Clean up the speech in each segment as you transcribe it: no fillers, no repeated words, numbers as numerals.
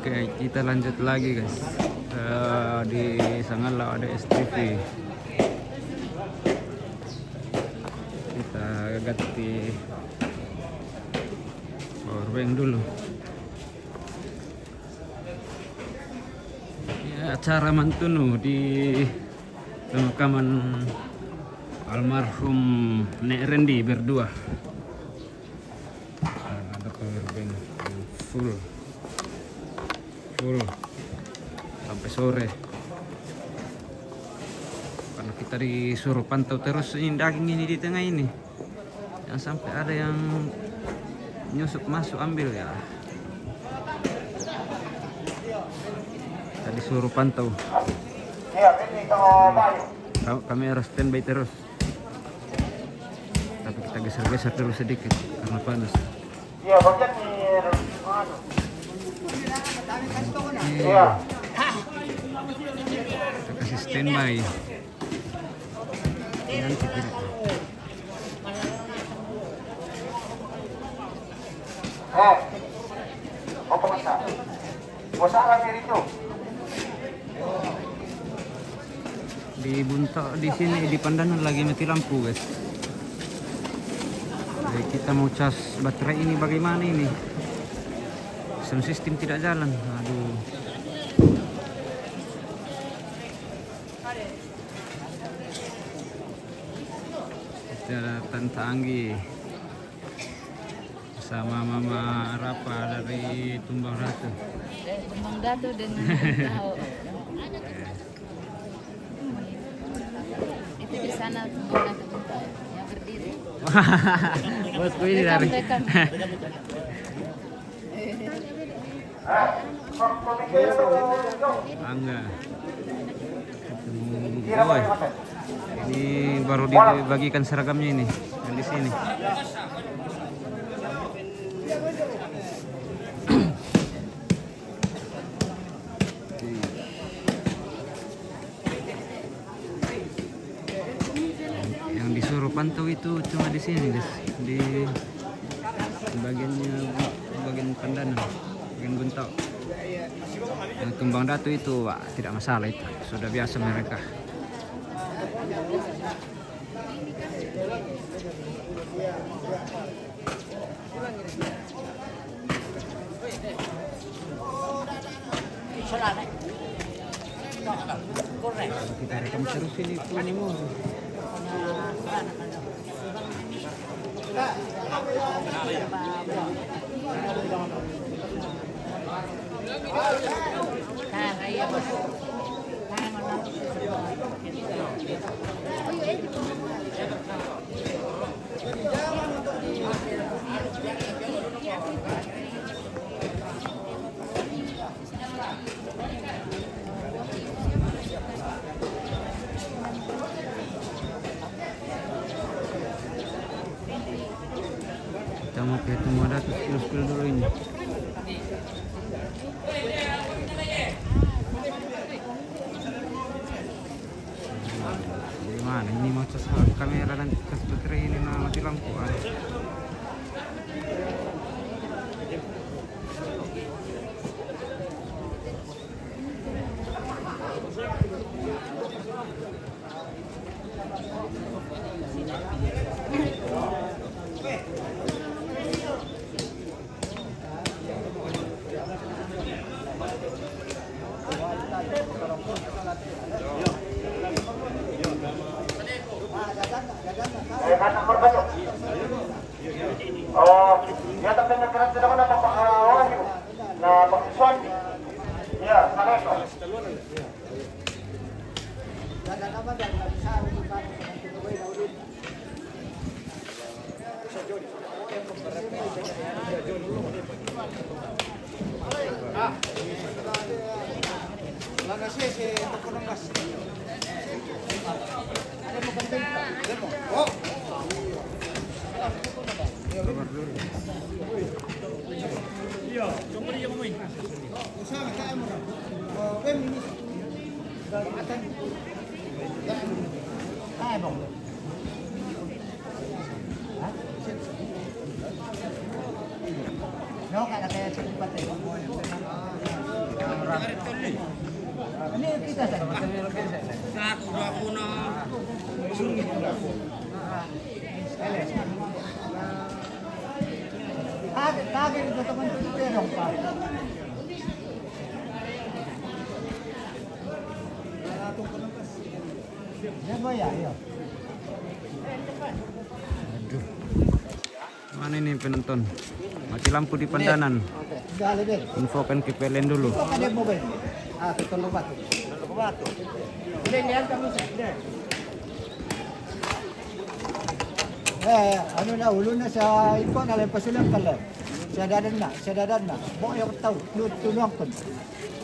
Oke, kita lanjut lagi guys. Di Sangalau ada STV. Kita ganti power bank dulu. Ya, acara mantunu di pemakaman almarhum Nek Rendi berdua. Ada power bank full sampai sore, karena kita disuruh pantau terus ini daging ini di tengah ini, yang sampai ada yang nyusup masuk ambil ya. Kita disuruh pantau. Kami harus standby terus, tapi kita geser-geser dulu sedikit karena panas. Kita kasih standby. Nanti kita di Bunta di sini di Pandanan lagi mati lampu guys. Jadi kita mau cas baterai ini bagaimana ini? Sound system tidak jalan. Aduh. Ada Tante Anggi sama Mama Rapa dari Tumbang Ratu. Tumbang Ratu dengan tahu. Itu di sana Tumbang Ratu yang berdiri. Bosku ini dari. Angga. Boy. Ini baru dibagikan seragamnya ini yang di sini. Yang disuruh pantau itu cuma di sini guys, di bagian Pandanan, bagian Buntau. Yang Tumbang Datu itu tidak masalah, itu sudah biasa mereka. Kita rekam terus ini Punimo. Kita mau ke Tumbang Datu dulu ini. Gimana ini mau cas kamera dan cas baterai ini mati lampu. Oh, ya tapi negara tidak mana pengalaman itu. Nah, maksudnya, ya, sana itu. No, kaya cepat ya. Ini kita sa. Kaget itu teman terong pa. Yan mo ya, yo. Aduh. Mana ini penonton? Mati lampu di pandanan. Dali din. Infokan ke PLN dulu. Ito ka din mo ba? Tutulong ba? Tutulong ba? Hindi, niyan kami sa. Ano na, ulo na sa iko, nalang pasulang kalam. Siya dadan na. Bukay ako tao, tulungan ko.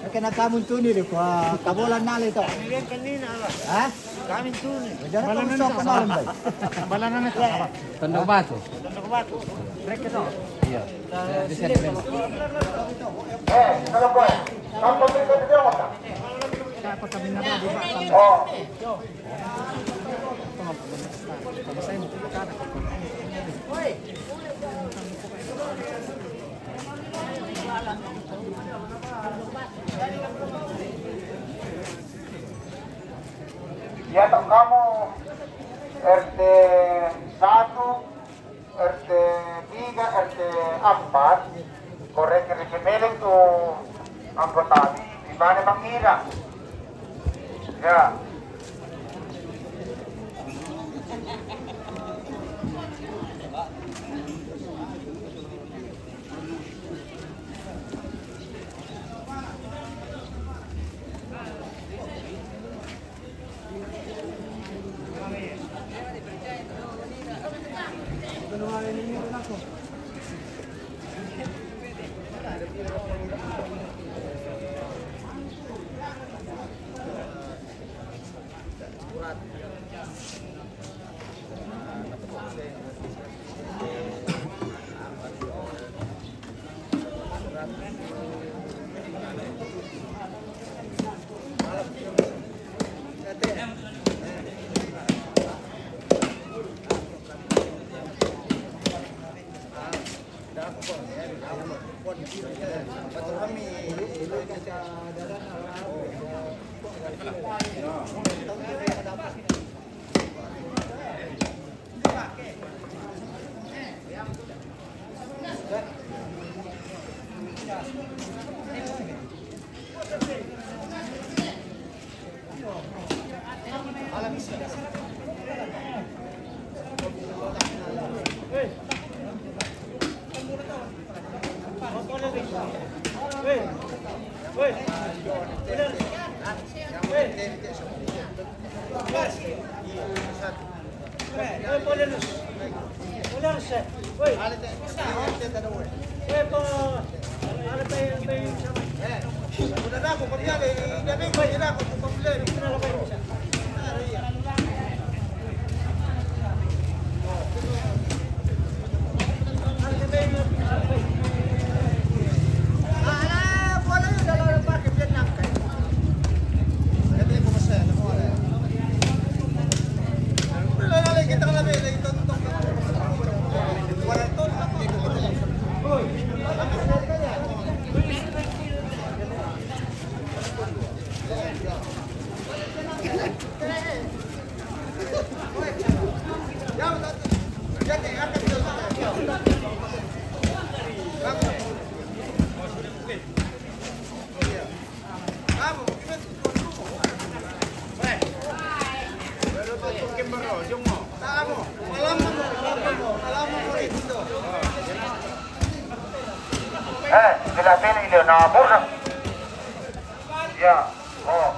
Kaya nagkamon tunil ko, kabulan na ito. Kanina, ha? Kaming tunil. Bala na sa kamalan ba? Bala na sa Tandang Bato. Trek ito. Iya. Ano ba? Sampo dito dito mo ta. Dapat kami na ba, di ba? Oh. Yatang kamu RT 1, RT 3, RT 4, korek rekimeling to anggota di mana mengira. Ya. Sila pili ilyo na burna. Ya, oh.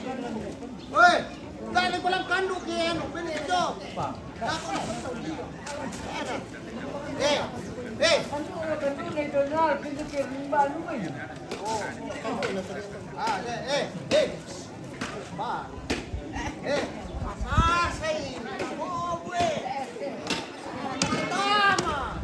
Oi, dali ko lang kanduk yan. Benito. Eh, eh. Ah, eh, eh. Ba. Eh. Asay. Oh, we. Tama.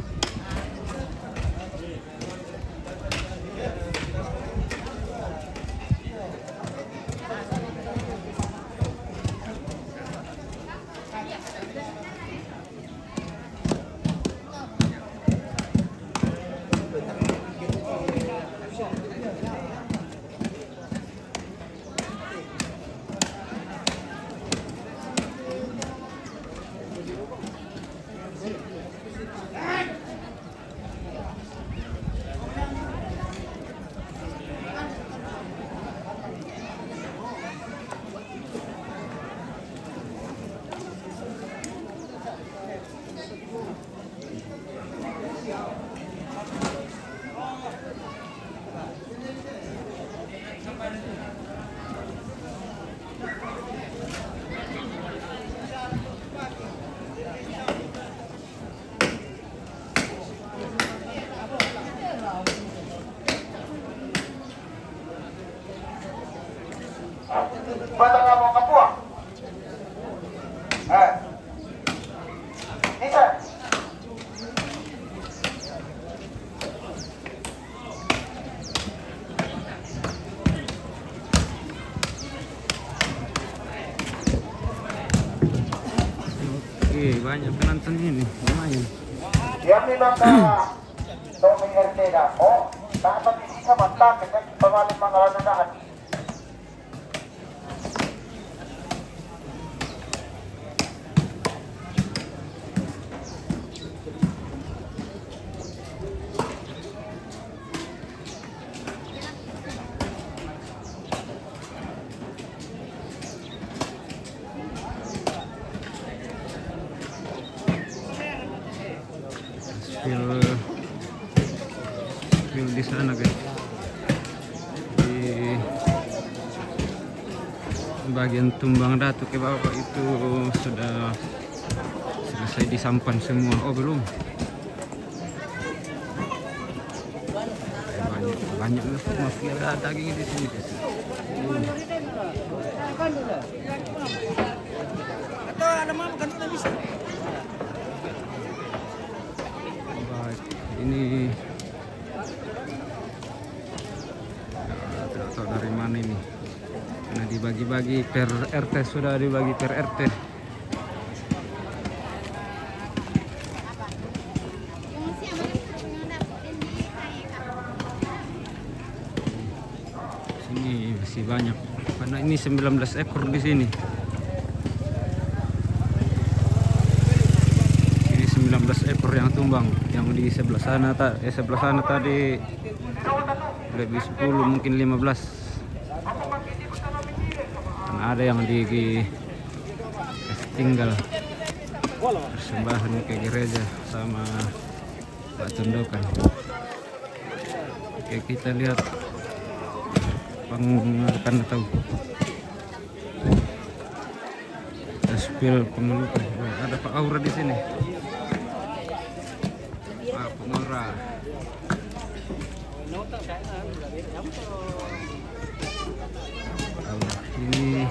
Bata nga mo kapwa. Isa. Oke, banyak penonton ini, lumayan. Yang memang Tommy Erteda. Oh, dapat bisa mantap dengan pemain Mangalandahan. Spill di sana guys, di bagian tumbang Datuk ke bawah itu sudah selesai disampan semua. Oh belum, banyak mafia daging di sini guys. Baik, ini tidak tahu dari mana ini, karena dibagi-bagi per RT, sudah dibagi per RT. Sini masih banyak, karena ini 19 ekor di sini. Ini 19 ekor yang tumbang, yang di sebelah sana tadi lebih 10 mungkin 15. Karena ada yang tinggal persembahan ke gereja sama Pak Tundukan. Oke, kita lihat pengelukan tahu. Spill pengelukan. Ada Pak Aura di sini. Pak Pengaura. Ini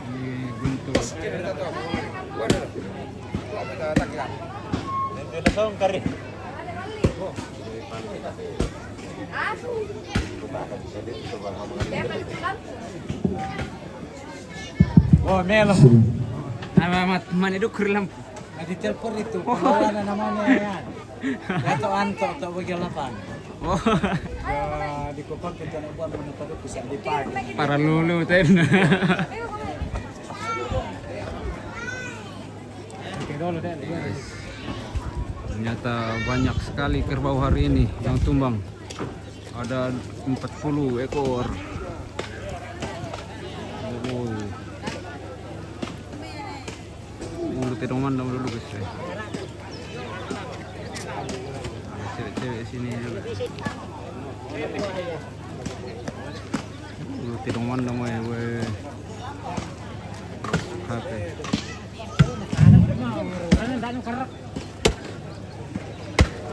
Ini Guntur. Oh, Melo. Man itu kurang. Ditelepon itu, pengeluaran namanya yan. Ito Anto, ito Bagyalapan. Oh, Di Kupang kita na buwan muna tayo sa di park. para lulu ten. Ternyata banyak sekali kerbau hari ini yang tumbang. Ada 40 ekor. Oh. Dulu tidak mandang dulu guys. Ada cewek-cewek sini juga. Dulu tidak mandang we. Oke.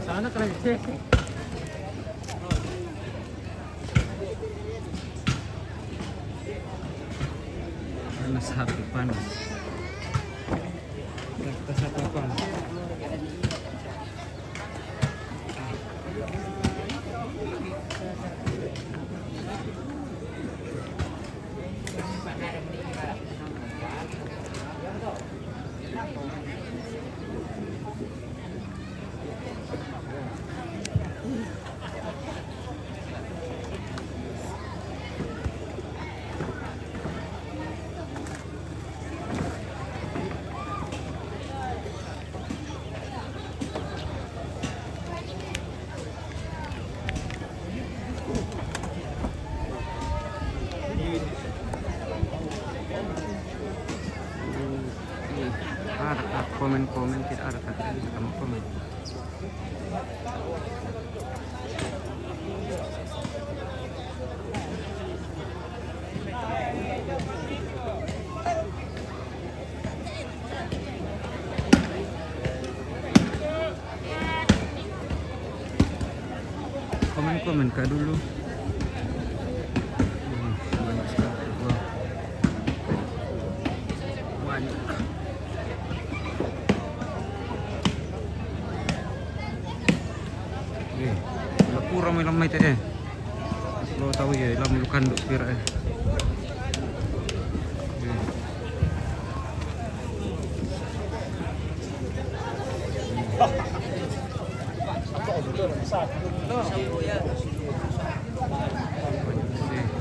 Sana keren. Panas hati panas. Kita satu panas. Ada komen-komen tidak ada kata sama komen. Komen-komen kah dulu. Banyak sekali. Wah. Banyak. Kurang lamay tayo. Lo tahu ya, lam lukan duk pira.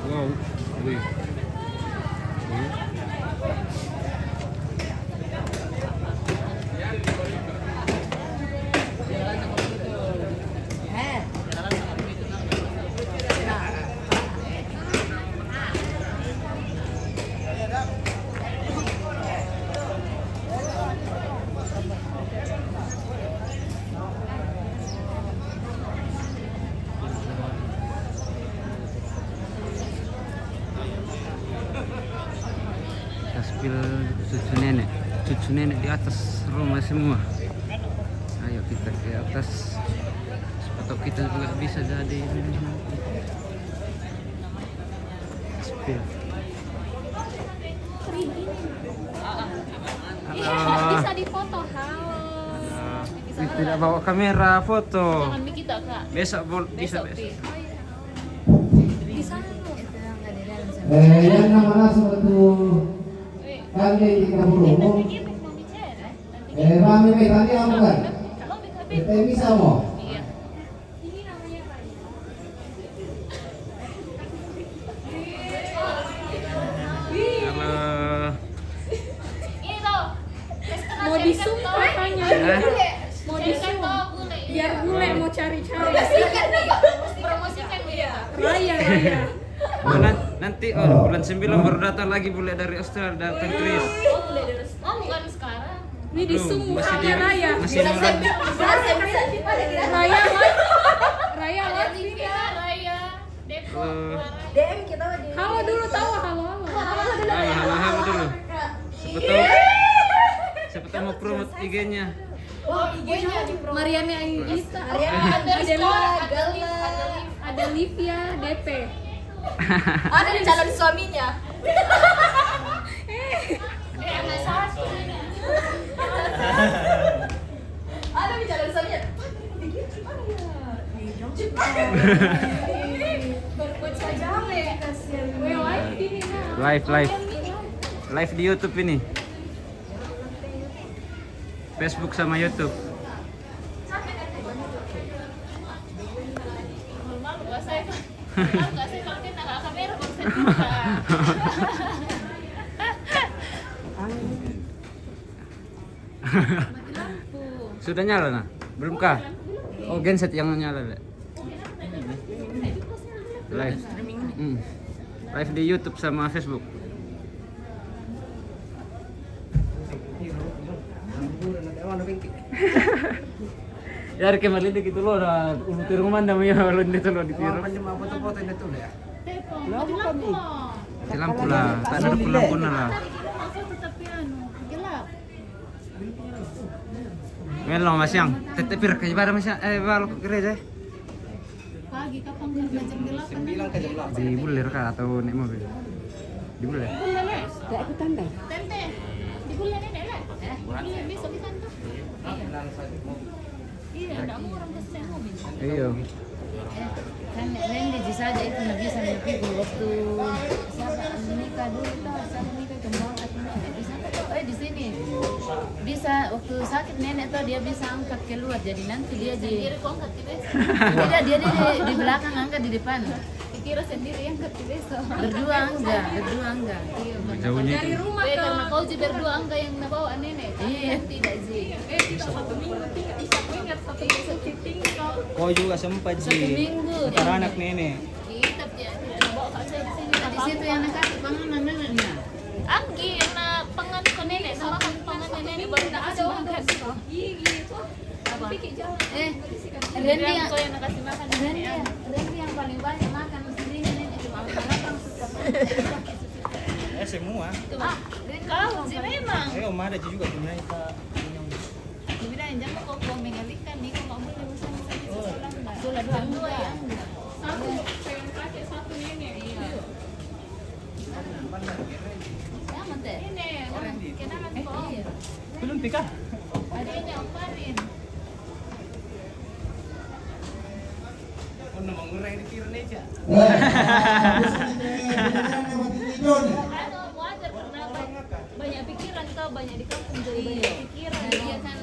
Wow, wih. Spill cucu nenek di atas rumah semua. Ayo kita ke atas, atau kita juga bisa jadi ini nanti. Spill. Halo. Bisa difoto, halo. Halo. Tidak bawa kamera foto. Jangan kita kak. Besok bisa besok. Pi. Di sana. Yang namanya suatu kami di kampung. Rame tadi kamu kan? Kita bisa mau. Iya. Halo. Mau di zoom katanya. Mau di zoom. Biar bule mau cari-cari. Promosikan dia. Raya. Oh, nanti bulan 9 baru datang lagi bule dari Australia, datang Chris. Oh, bukan sekarang. Ini di Sumbu Masih di Raya. masih di Raya Ada lagi. Livia, Raya, Depok, Oh. Clara. Halo dulu tahu halo. Halo dulu. Siapa tahu mau promote IG-nya. Mariana Anggita. Ada Livia DP. Ada calon suaminya. Anak satu. Ada calon suaminya. Berbuat saja Live di YouTube ini. Facebook sama YouTube. Malu gak saya kalau kita nggak kamera baru saya buka. Sudah nyala nah? Belum kah? Oh, genset yang nyala deh. Live. Live di YouTube sama Facebook. Ya rek kemarin gitu loh, udah rumah namanya kalau itu loh di tiru. Foto-foto ini tuh ya. Si lampu lah, tak ada lampu lah. Melo Mas Yang, tetep pir ke ibadah Mas Yang, bal ke gereja. Pagi kapan jam 8? 9 ke jam 8. Di bulir kah atau naik mobil? Di bulir. Tente. Di bulan ini lah. Bulan besok di sana. Iya, enggak mau orang kesana mobil. Iya. Kan Randy saja itu nggak bisa memikul waktu siapa menikah dulu tuh siapa nikah kembang di sini bisa waktu sakit nenek tuh dia bisa angkat keluar jadi nanti dia Sendiri kok angkat di besok. tidak dia di belakang angkat di depan Dikira sendiri yang angkat di besok. berdua enggak Iya, Jauhnya Dari itu. rumah Karena kau sih berdua angka yang nabawa nenek. Iya. Tidak sih. tidak 1 minggu ingat 1 minggu tinggal. Kau juga sempat satu minggu Para anak nenek. Kita ya, nabawa kak saya di sini. di situ yang nakasih panganan neneknya Anggi yang na pangan ke nenek sama kan pangan nenek baru nak kasih makan. Gitu. Apa? Randy yang Kau yang nak kasih makan nenek. Randy yang paling banyak makan sendiri nenek cuma makan Semua. Kau sih memang. Oma ada juga punya kita. Dibilang jangan kau mengalihkan nih kau mau boleh bersama saya. sudah dua ya Satu pengen kakek, satu nenek. sama teh Ini orang kenalan kau. Belum pika. Adanya Om Parin. Oh, nama ngurang di kiri aja. Ano, wajar karena banyak pikiran kau, banyak di kampung jadi banyak pikiran. dia kan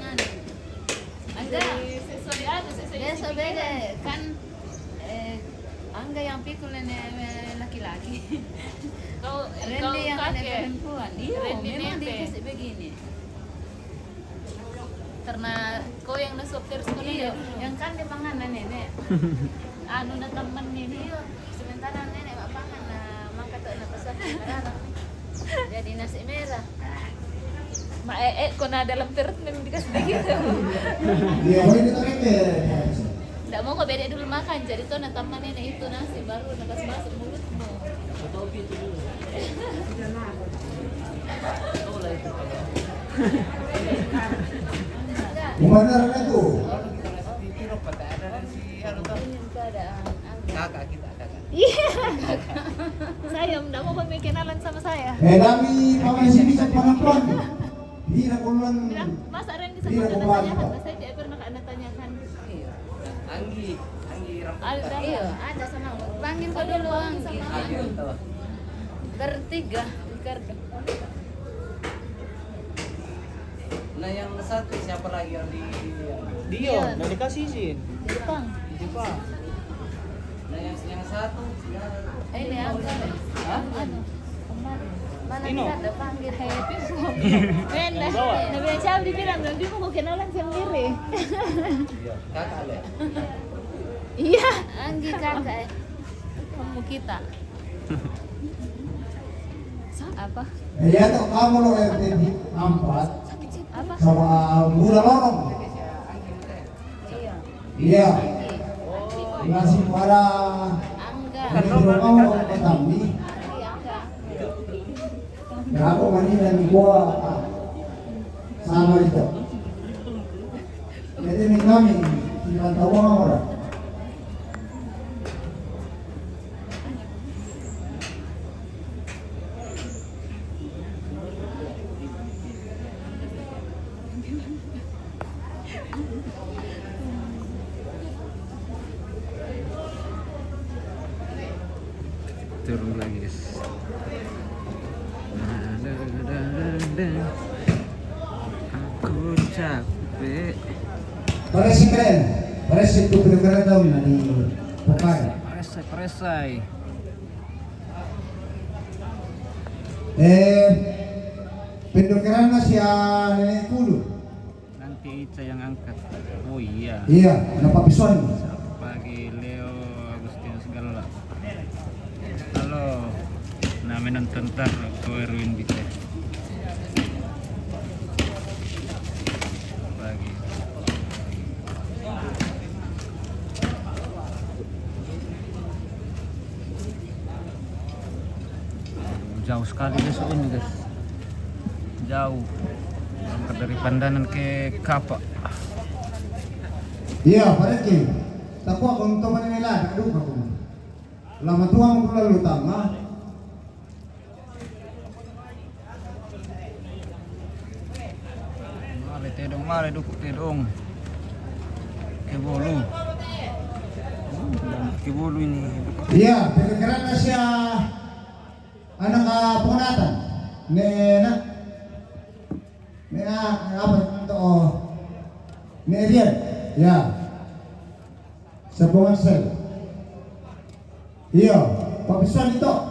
agak Sesuai dia sebeda kan Angga yang pikul nenek laki-laki Kau Randy yang anak kakek. perempuan iya Randy memang nenek. dikasih begini Karena kau yang nasup terus kau iya nenek. yang kan di panganan nenek Anu na temen ini. iya sementara nenek mak pangan maka tak nak pesan merah jadi nasi merah Ma kau na dalam perut memang dikasih begitu. Dia boleh ditarik ke. Nggak mau kau bedek dulu makan, jadi tuh na teman nenek itu nasi baru nak masuk mulutmu. Gimana itu? Kakak kita kakak. Saya nggak mau kau kenalan sama saya. Dami pamasi bisa penonton. Dia kulan. Bilang, Mas Aren bisa Iya, anda Bang. tanyakan, Mas saya tidak pernah anda tanyakan. Anggi rambut. Ada iya ada sama panggil kau dulu Anggi bertiga Ricardo. Nah yang satu siapa lagi yang di Dion, udah dikasih izin. Di Jepang. Di Jepang. Nah yang satu ini Angga Hah? anu kemarin Mana Ino. bisa ada panggil Happy mo. Men, nabilang dibilang, hindi mo ko kinalan sendiri. Kakak le. Iya. Anggi kakak. Kamu kita. Apa? Ya tuh kamu lo RT 4 Apa? sama Bunda Lorong. Iya. Masih para Angga. kamu Tambi. Angga. Ya aku mani dan gua sama itu. Jadi ini kami tidak tahu orang. Turun lagi guys. Aku capek. Parece keren. Parece itu keren daw na di Pukay. Presai. Pendokeran na siya Nenek Kulo. Nanti Ica yang angkat. Oh iya. Iya, napapison. Selamat pagi Leo Agustinus Gala. Halo. Namin nonton tar ko Erwin Bite. Pagi. Jauh sekali guys ini guys. Jauh. Berangkat dari Pandanan ke Kapak. Iya, parece. Tako akong tuman nila, aduh ako. Lama tuang ko lalutang, ha? Mare dukuk tedong. Kebolu. Kebolu ini. Iya, pendokeran na siya anak kapunatan. Apa ito? Ni Ariel. Ya. Sa buong sel. Iya, papisuan ito.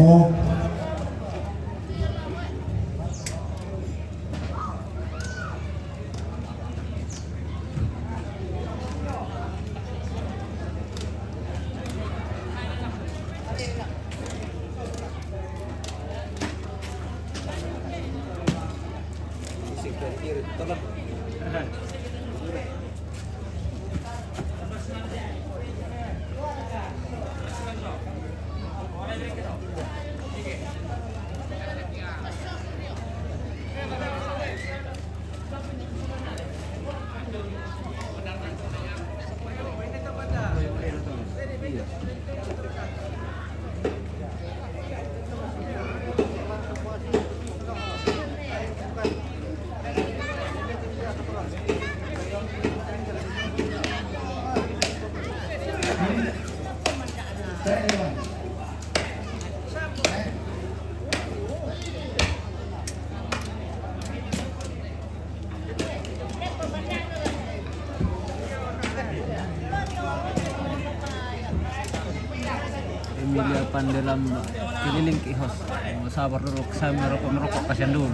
Oh. Emilia Pandalam keliling kihos. Sabar dulu, saya merokok kasihan dulu.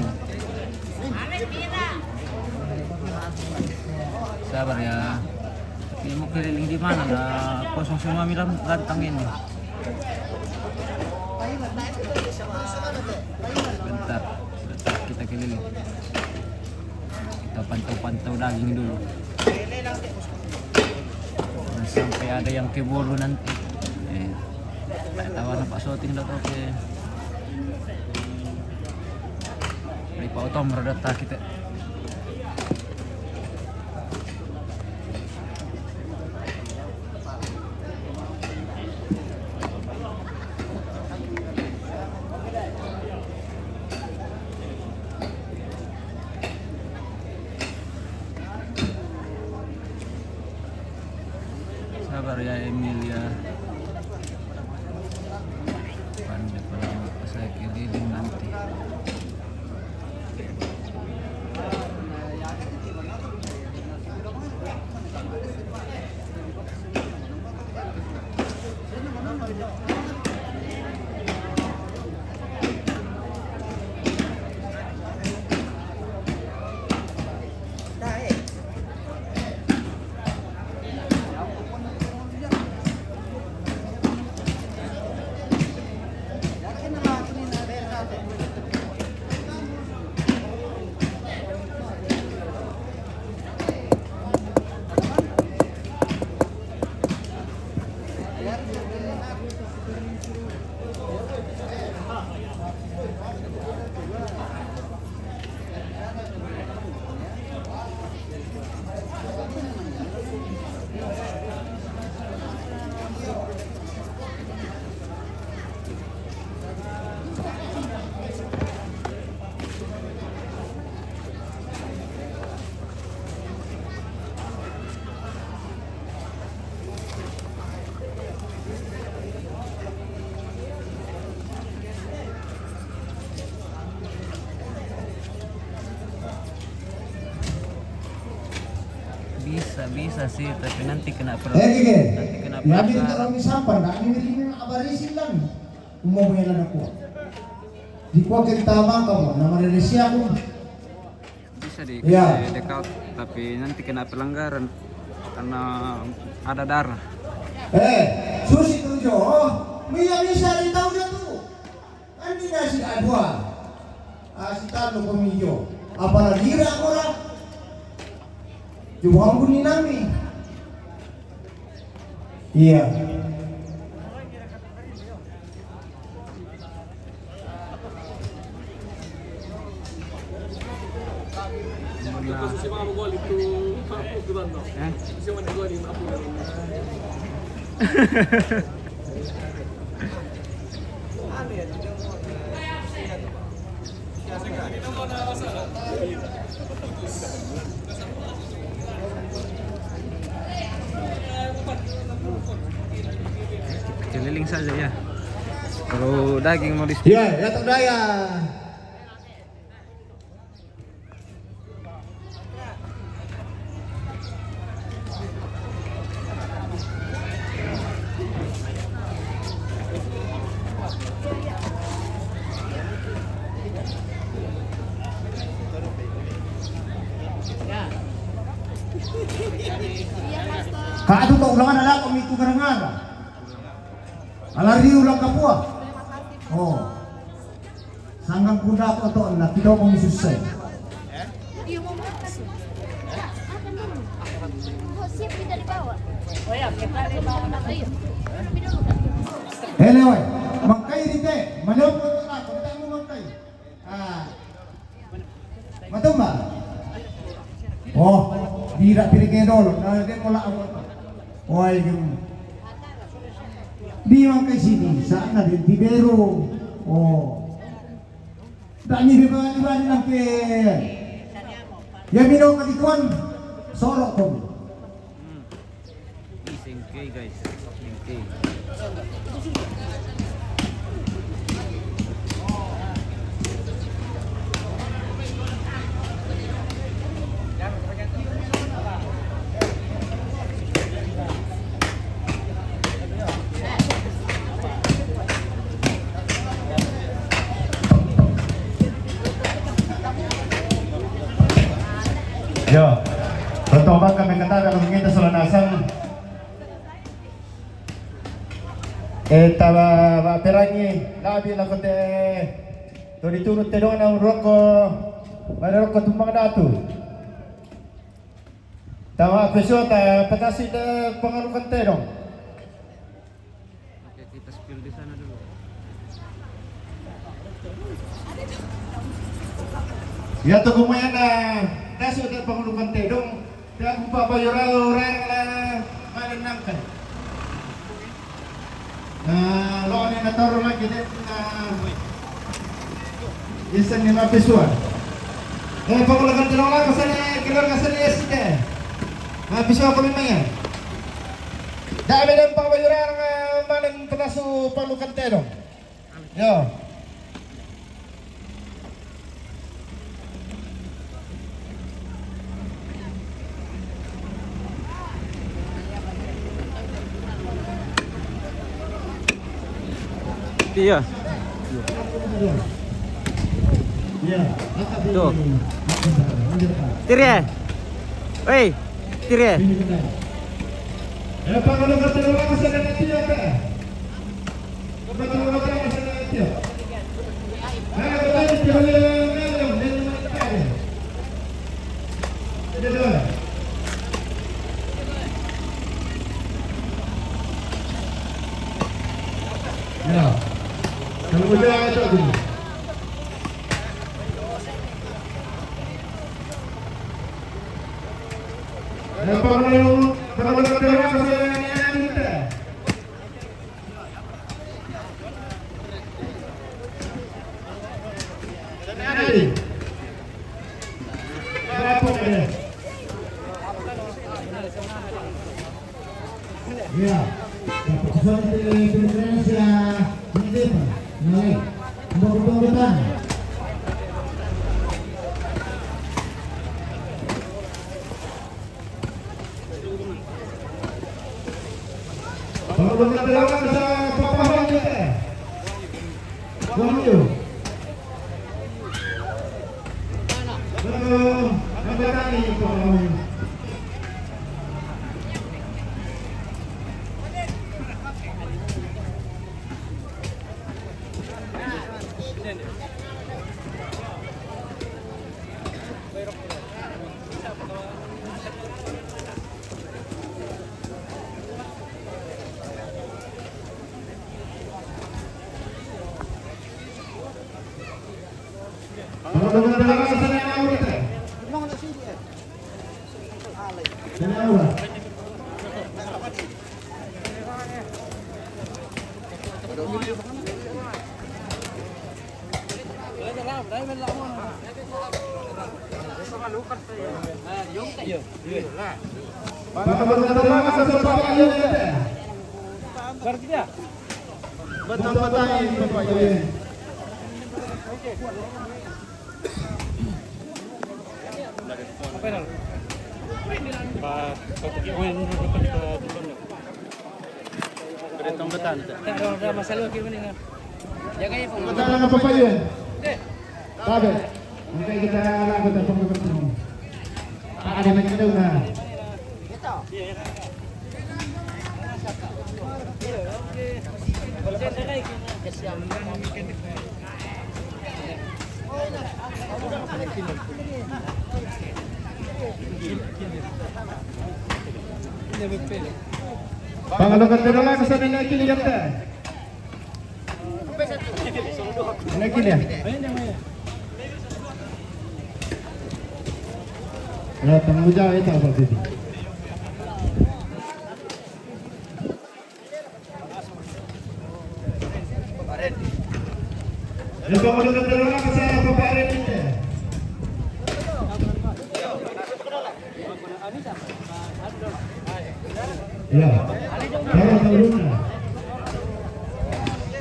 Sabar ya. Tapi mau keliling di mana lah? Kosong semua milam lantang ini. Bentar kita keliling. Kita pantau-pantau daging dulu. Dan sampai ada yang kebolu nanti. Tak tahu anak Pak Soting dah tahu ke. Dari Pak Otom berdata kita. Maria Emilia. Pandai pala saya keliling nanti. Bisa sih, tapi nanti kena Gege. nanti kena Ya bin pelanggaran. kalau misampan, nak ini abarisin lang. Umum yan ako. Di ko tama ka mo, na Malaysia ko. Bisa di Iya. dekat, tapi nanti kena pelanggaran karena ada darah. Susi tujo, Mia bisa di tahu dia tu. Nanti nasi adua. Si talo pemiyo. Apalagi ra ko ra. Juang pun ni nami. Iya. Keliling saja ya. Kalau daging mau di Iya, datang daya. Kak itu kau ulangan ada kau itu garangan. Alari ulang kapua. Oh. Sanggang kuda ko to na kita ko misusay. Iya mau masuk. Akan dulu. Kok siap tidak dibawa? Oh ya, kita dibawa nak ayo. Lebih dulu kan. Lewe, mangkay dite. Malom ko to na, kunta mo mangkay. Matumba. Oh, dira pirigedol, na de ko la ako. Oy, di mangkay sini, sana din Tibero. Oh. Dani di ba lang ke. Ya minum kadikon. Sorok ko. Singke guys, singke. Yo, bertobat kami kata kalau kita selanasan. Taba perangi labi la kote. To diturut te dona un roko. Mara roko tumbang datu. Tama pesota patasi de pengarukan te dong. Oke, kita spill di sana dulu. Ya to kumayana. Daso de pengarukan te dong. Dia upa bayorado reng la malan nangkan. Lo ni nataro lagi deh isan ni mapisuan. Pangulakan tinong lang kasani keluar kasani esite. Mapisuan ko limang yan. Dami ng pabayurang manin penasu palukan teno. Yo. Iya. Ya, Tuh. Tirye. Woi, tirye. Pangalan kata orang asal dari Ethiopia ke? Betul betul asal dari Ethiopia. Betul betul betul. Ya. Kalau mudah itu dulu. Pangalan kata orang asal dari Ethiopia. Berapa ini? Ya, keputusan Indonesia menerima naik betul-betul. Kalau berkata sa papahan kita, Wahyu. Apa tadi Wahyu? Kalau berkata sa nanaw kita. Nanaw. Betul apa pa yun? Sabi. Hindi kita lagot ang pagkakataon. Ada na kita na. Pangalawang tira sa nanakin yata. Nanakin ya. Ya, tanggung jawab itu apa sih? Yang pangalawang tira sa paparin ini. Ya, kalau turunnya,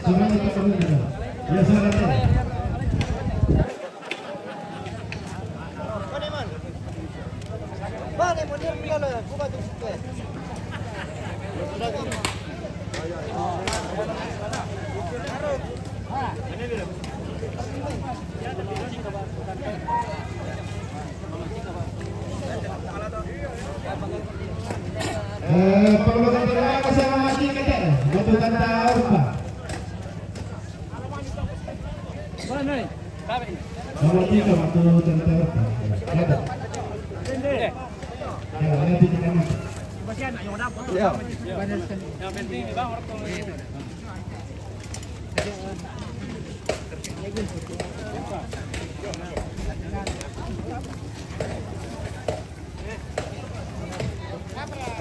semuanya turunnya. Ya, sangat. Perlu kita bersama lagi kita, betul kata apa? Kalau kita betul kata apa? Ya, nanti kita masuk. Ya. Yang penting bang orang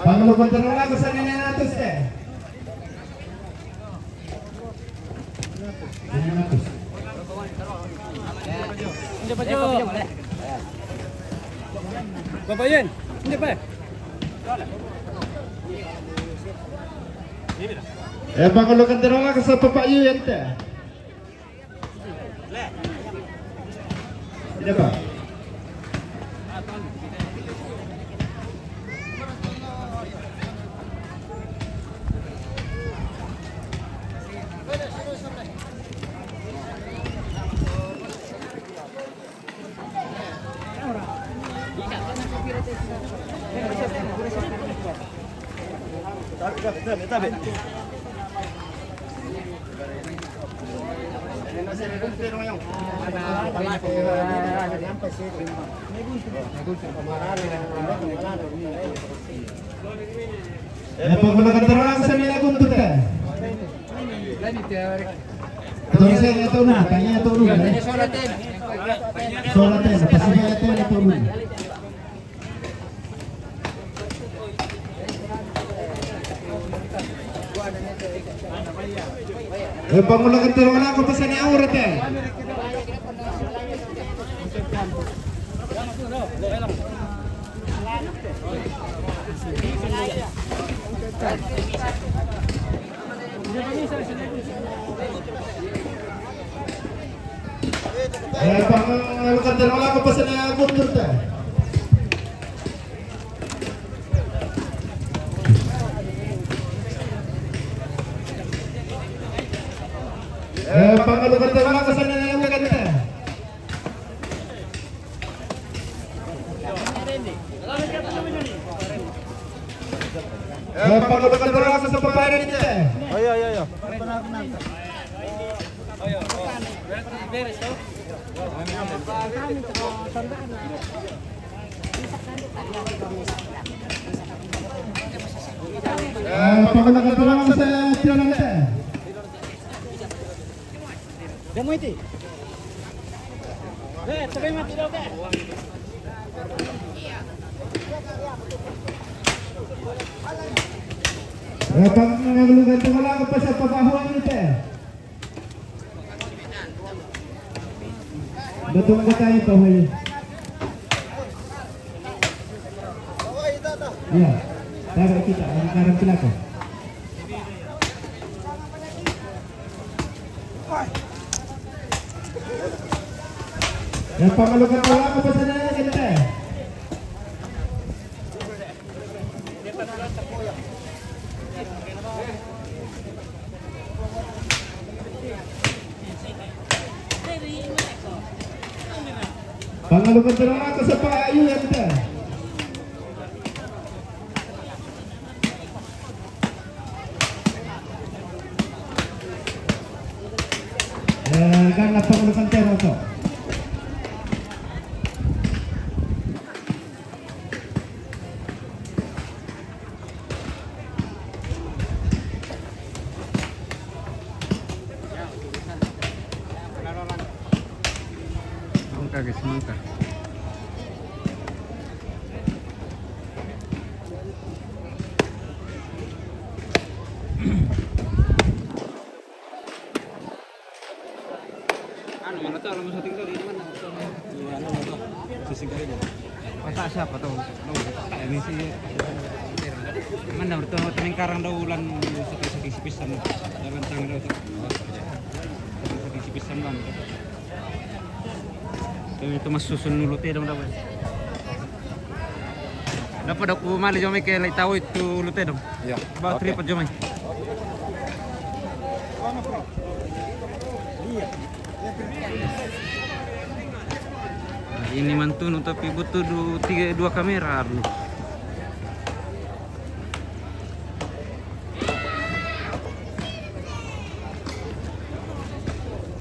Pangalan kontrola ko sa ninanatos eh. Ninanatos. Hindi pa Jo. Bapak Yun, hindi pa. Pangulukan terola ke sa Papa Yu yan te. Tidak ba? Pangulukan terola ke sa nila kuntut te. Ito sa ito na, kanya ito na. Solaten, pasinya ito na ito na. Pangulukan terola ko pa sa ni Aura te. Pangulukan terola ko pa sa ni Aguntur te. Pangulukan terola ko sa ni Aguntur te. Pangulukan terola ko sa Papaya ni te. Ayo. Pangulukan terola ko sa Tiranang te. Demo iti. Sabay mati daw ka. Pangulukan terola ko pa sa Papahuan ni te. Betul ka tayo pa hoy. Iya. Tayo kita, ang karang sila ko. Pangulukan terola ko pa sa nila kita. Pangulukan terola ko sa Paayu yan te. Ganap pangulukan terola ko. Semangka. Mana tahu alamat syuting tuh di mana? Syuting kali ini. Pas siapa tuh? Ini sih. Mana bertemu temen karang dah ulan sakit sipisan. Jalan tangan dah tuh. Sakit sipisan bang. Itu mas susun dulu dong dapat. Dapat aku mali jomai ke lai tahu itu lute dong. Ya. Bawa tripod jomai. Nah, ini mantunu tapi butuh dua kamera dulu.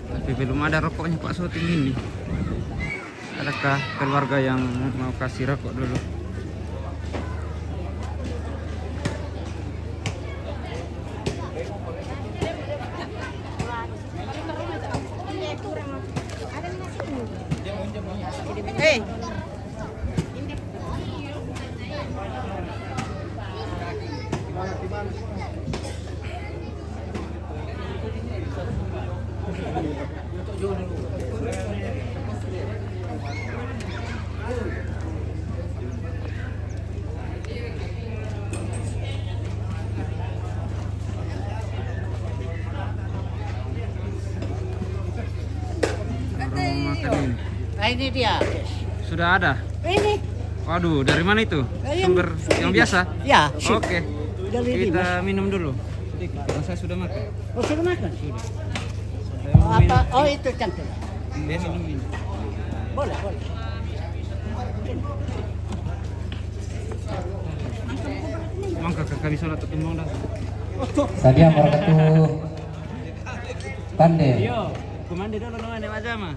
Tapi belum ada rokoknya Pak syuting ini. Adakah keluarga yang mau kasih rokok dulu? Hey. ini dia. Sudah ada. Ini. Waduh, dari mana itu? Yang Sumber yang biasa? Ya. Oke. Dari Kita minum dulu. Sedikit, karena saya sudah makan. Oh, sudah makan? Sudah. Saya Oh, mau minum. apa? Oh, itu cantik. Dia minum ini. Boleh, boleh. Mangka kakak bisa lah tuh mau dah. Sadia barakatuh. Tande. Yo, kumandi dulu nongan ya aja mah.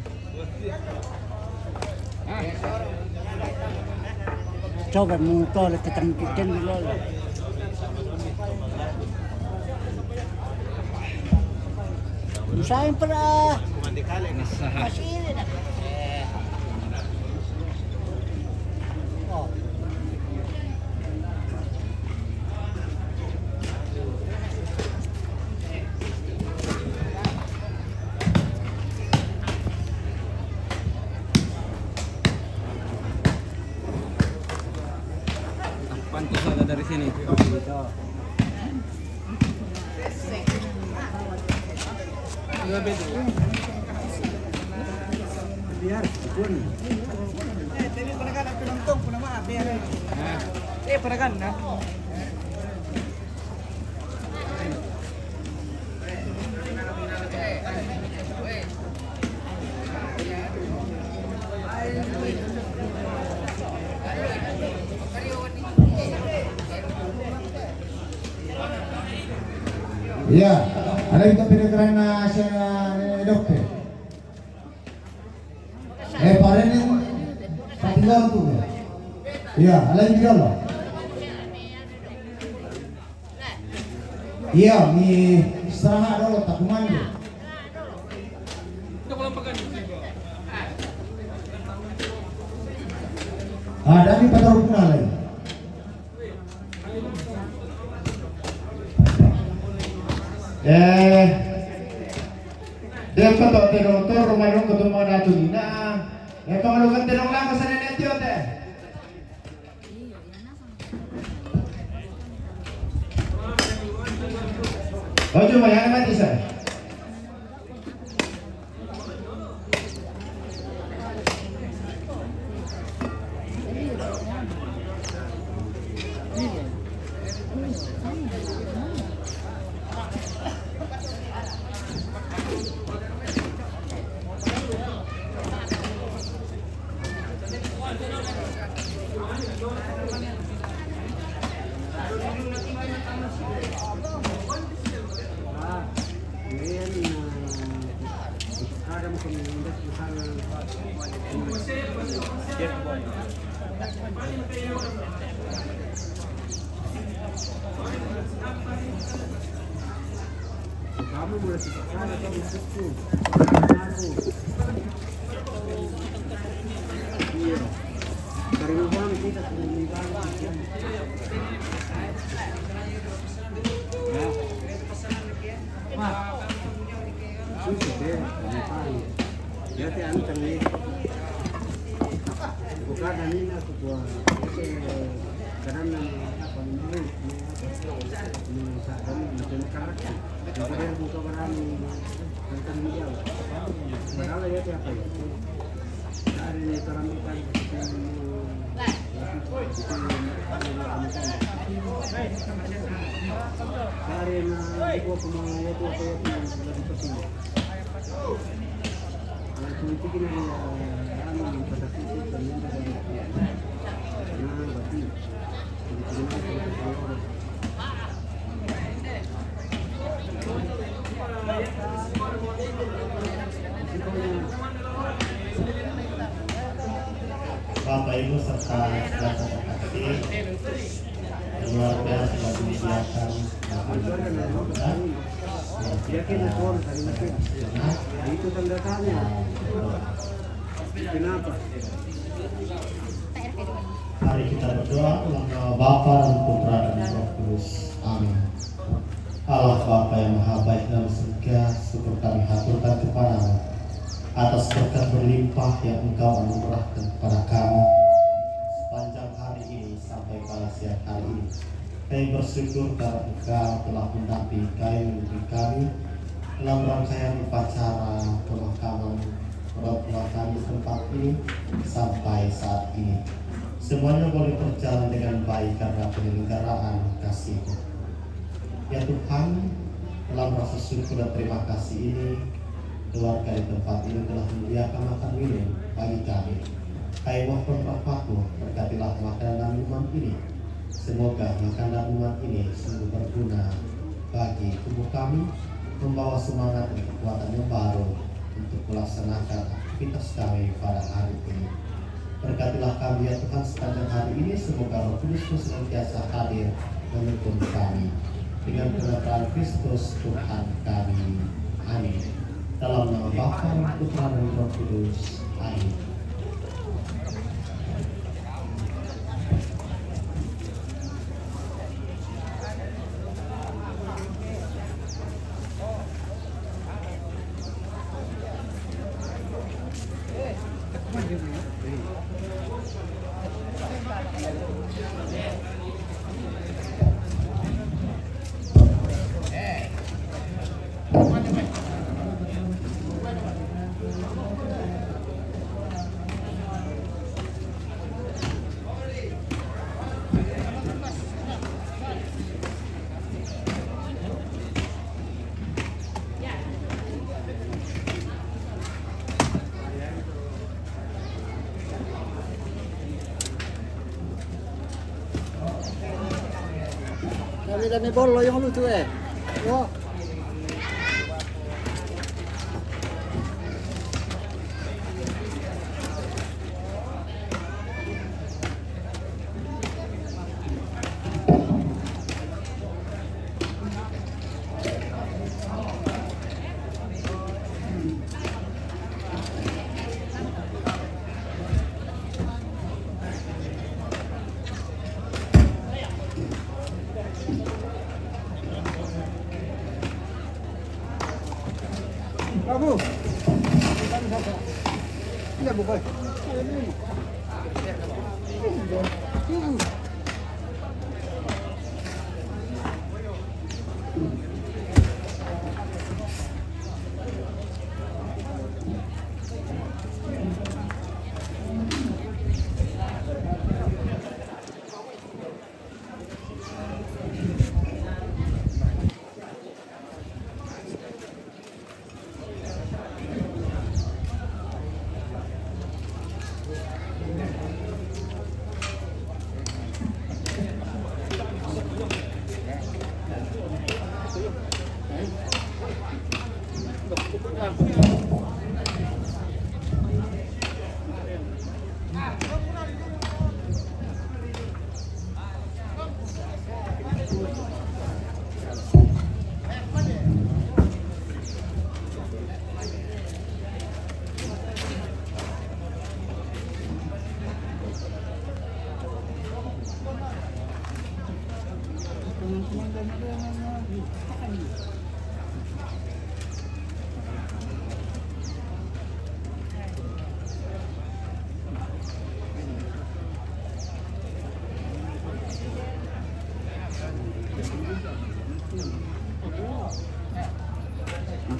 Coba motor kita bikin dulu. Saya pernah masih ini dah. Oh. Pantus ada dari sini. Biar pun. Tadi pernah kan penonton pun maaf ya. Pernah kan? Iya, ada kita penekaran nasional dokter. Parenin tinggal tuh. Iya, ada yang tinggal loh. Iya, mi istirahat dulu tak mandi. Ada nih pada rukun lagi. Dia ketok dokter rumah dong ketemu datu dina. Ya kalau kan tenong lang sa nenetyo te. Ojo mayan mati sa. Kamu boleh sana kamu situ. Iya. Dari rumah kita ya te anu también. Bukan ani aku buat karena apa ini misalkan macam karakter. Jadi buka barang tentang dia. Padahal ya apa ya? Hari ini terambil hari na ibu pemaya itu apa yang lebih penting. Politik ini anu pada sisi terlihat dari nah berarti Bapak Ibu serta saudara kasih luar biasa bagi kegiatan yakin pun hari ini itu tanda tanya. Kenapa? Mari kita berdoa dalam nama Bapa dan Putra dan Roh Kudus. Amin. Allah Bapa yang Maha Baik dalam surga, syukur kami haturkan kepadamu atas berkat berlimpah yang Engkau anugerahkan kepada kami sepanjang hari ini sampai pada siang hari ini. Kami bersyukur karena Engkau telah mendampingi kami dalam rangkaian upacara pemakaman orang tua kami tempat ini sampai saat ini. Semuanya boleh berjalan dengan baik karena penyelenggaraan kasih-Mu. Ya Tuhan, dalam rasa syukur dan terima kasih ini, keluarga di tempat ini telah menyediakan makan minum bagi kami. Hai wahai Bapa-Ku, berkatilah makanan dan minuman ini. Semoga makanan dan minuman ini sungguh berguna bagi tubuh kami, membawa semangat dan kekuatan yang baru untuk melaksanakan aktivitas kami pada hari ini. Berkatilah kami ya Tuhan sepanjang hari ini, semoga Roh Kudus senantiasa hadir menuntun kami. Dengan penyertaan Kristus Tuhan kami. Amin. Dalam nama Bapa, Putra dan Roh Kudus. Amin. Dami-dami bolo yung luto eh. Yo. Bravo. Iya, bukan.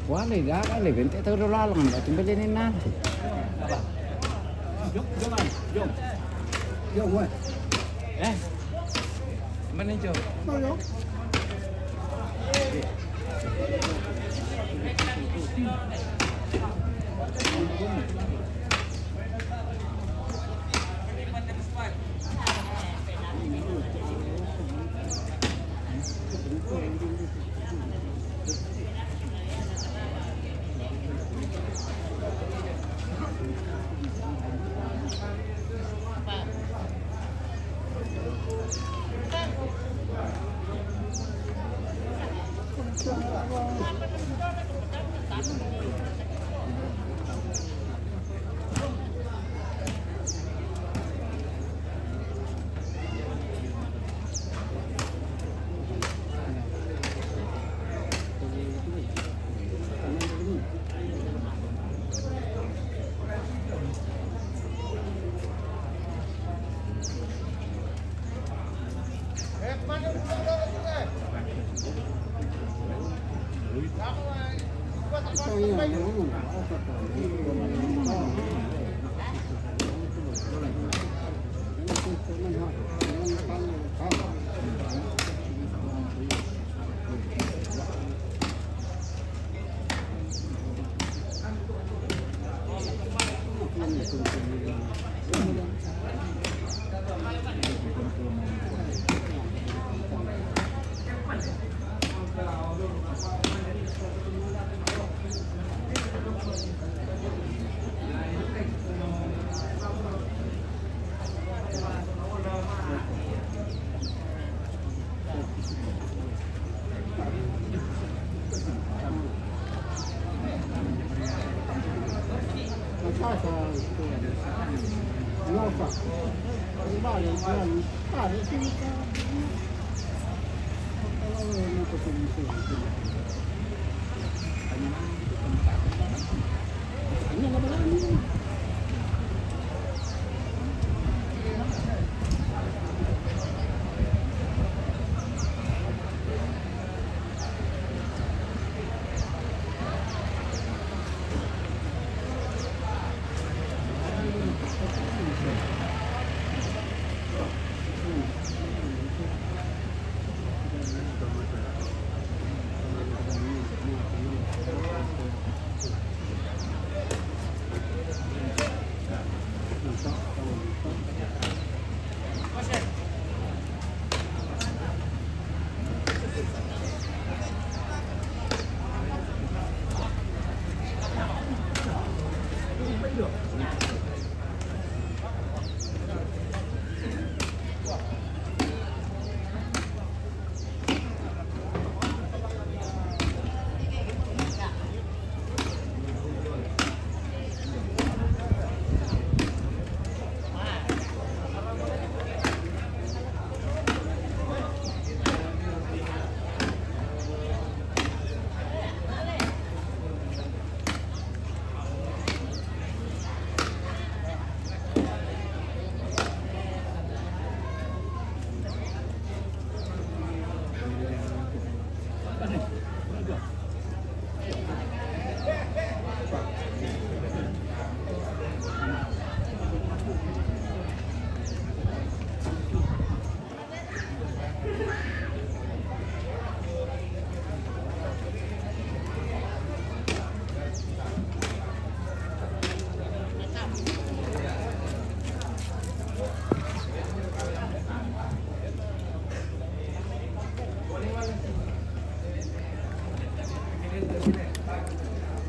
Wala ga kali bente tahu lalang ba timbelinin na. Yo, what? Mana jo? Malo.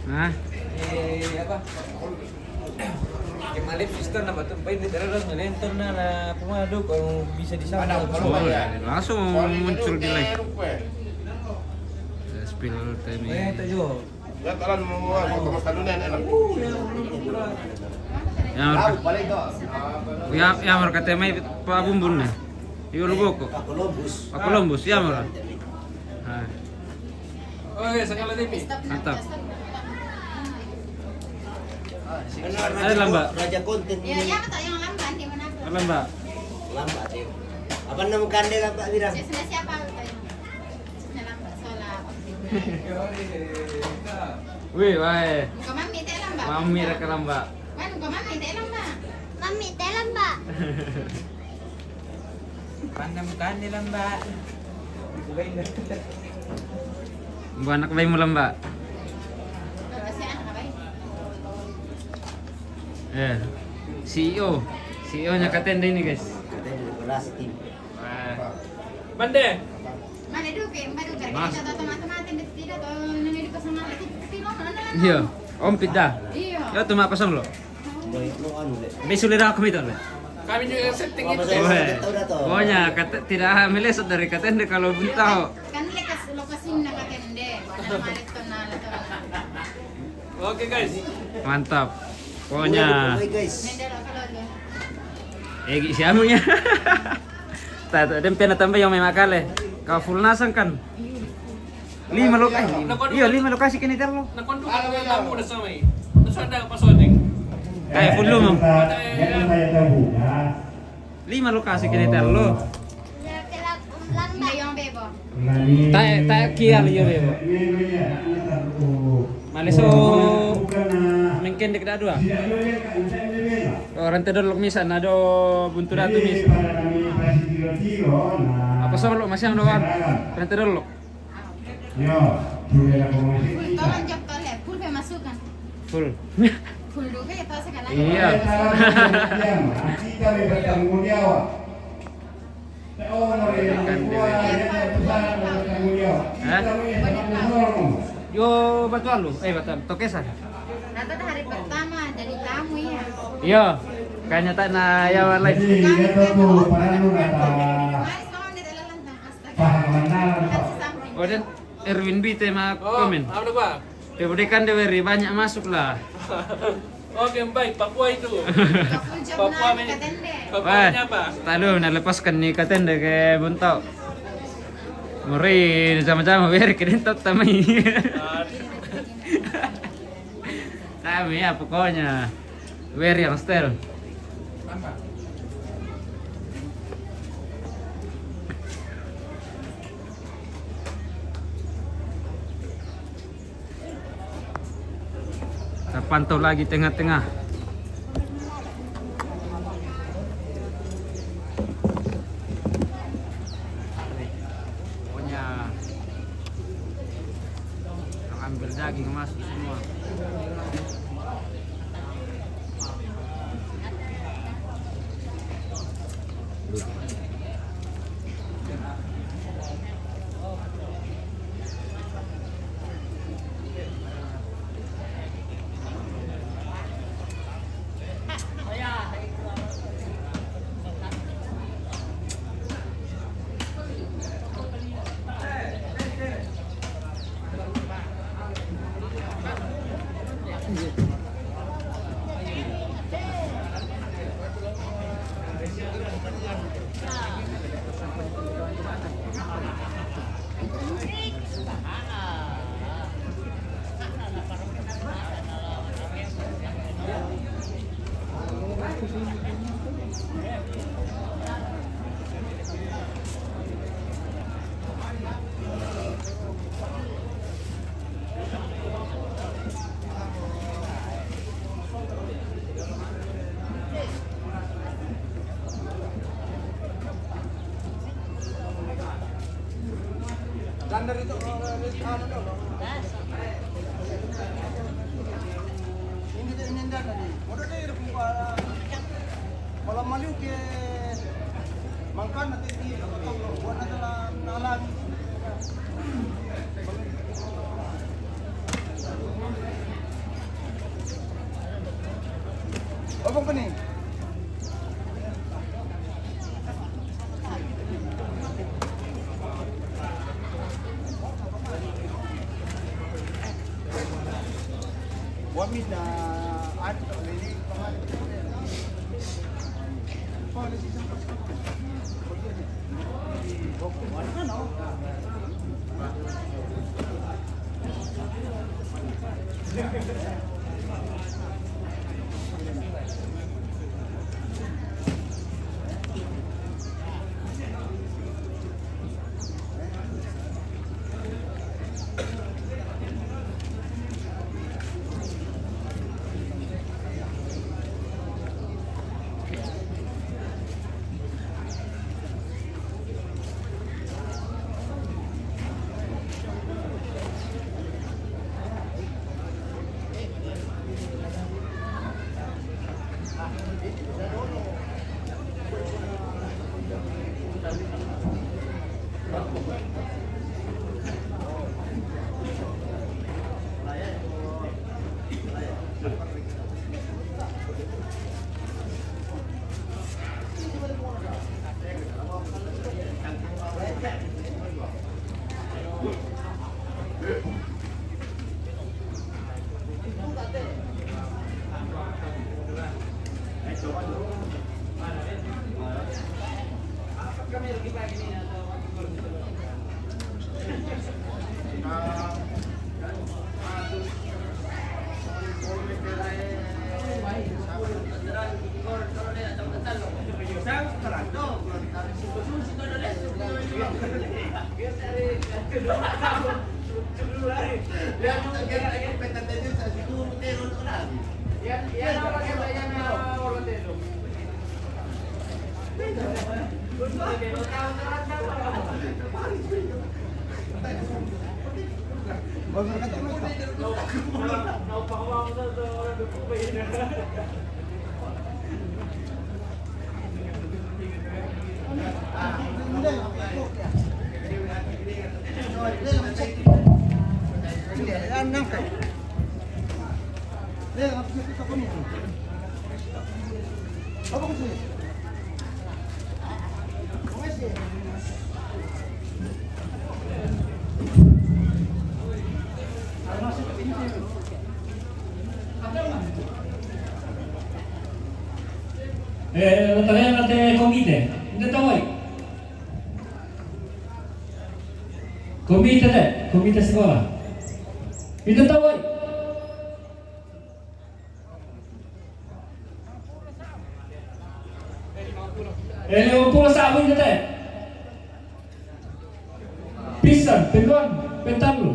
Hah? Apa? Kemalip sistem na batumpay ni Dararas na lentong na pumadog kung bisa disama. Oh, langsung muncul di live. Spill time Eh, ini. tayo. Ya, talan mo mga talunan anak. Ya mereka temai pa bumbun na. Iyo lugo ko. Columbus, ya mara. Ah, Oke, sekali lagi. mantap. Ada lamba. Raja konten Ya, ya betul yang lamban di mana? Ada lamba. lambat ya. Apa nama kande lambat bilang? Sudah siapa betul? Sudah lambat solat. Wih, wae. Muka mami teh lambat. Mami reka lamba. Kan muka mami teh lambat. Mami teh lambat. Pandang kan nila mbak. Bu anak bayi mu lamba. Kasih anak apa ini? CEO nya Katenda ini guys. Katanya beras tim. Wah. Bande. Mana dulu ke? Baru Mas. kita tahu mati-mati tidak tahu nengi di kosan mati. Tino mana? Iya, om pita. Iya. Yo tuh mak pasang lo. Boy, no anu le. Besulira aku itu. Kami juga setting itu. Pokoknya tidak meleset dari Katenda kalau buntah. Kan lokasi nak katende. Pada marit tonal atau. Oke guys. Mantap. Pokoknya guys. Mendel kalau egi si anunya. Tata dem pena tambah yang memang kale. Kau full nasang kan. 5 lokasi. Iya 5 lokasi kini terlo. Nakondu kalau kamu udah sama ini. Terus ada pasoning. Kayak full lo, Mam. Jangan saya terbuka. 5 lokasi kini terlo. lambat yang bebo. Tak kia liyo bebo. Maliso bukan na mungkin dek dua. tidak boleh kan tidak boleh. Orang tedor misan ado buntu datu Jadi mis. pada kami masih tiro-tiro nah. Apa sama lo masih doan? Orang tedor lo. Yo, boleh lah komisi Full kita. tolong jawab toleh, full pe masukkan. Full. Full dulu ya tahu sekarang. Iya. Kita bertanggung jawab. Honor yang bertanggung jawab. Kita bertanggung. Yo batuan lo, batuan. Tokesan. Nata hari pertama jadi tamu ya. Iya. Kayaknya tak na yawan lain. Jadi kita tuh paranu kata Mari kamu di dalam lantang astaga. paham mana. Kasih samping. Oh dan Erwin B tema komen. Apa Pak? Kemudian Deweri banyak masuk lah. Oke, baik. Papua itu. Full job Papua na katende. Papuanya apa? Talo nalepaskan ni katende ke buntok. Muri sama-sama biar kedentot tamai. Kami ya pokoknya wear yang style. Kita pantau lagi tengah-tengah. Pokoknya yang ambil daging masuk semua. Malam maliw ke mangkan nanti di buat adalah nalan. Apa kau ni? Buat minta ada ini Tarehan natin komite. Hindi tamoy. Komite deh, komite sekolah. Hindi tamoy. Pulau sabun deh. Pisang, peluang, pentablu.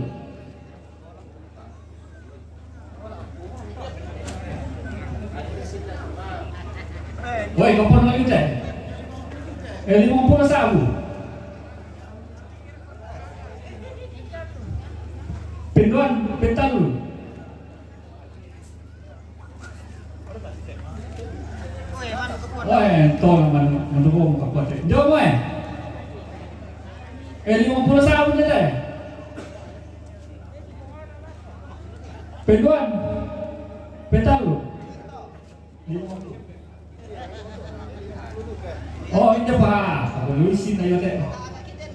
Woi, kapan lagi teh? 50 sabu. Peluang, pentablu. Woi, tolong mendukung kapan teh? Jom woi. 50 sabu teh. Peluang, pentablu. 50. Oh, ini pak, kalau luisin ayo teh,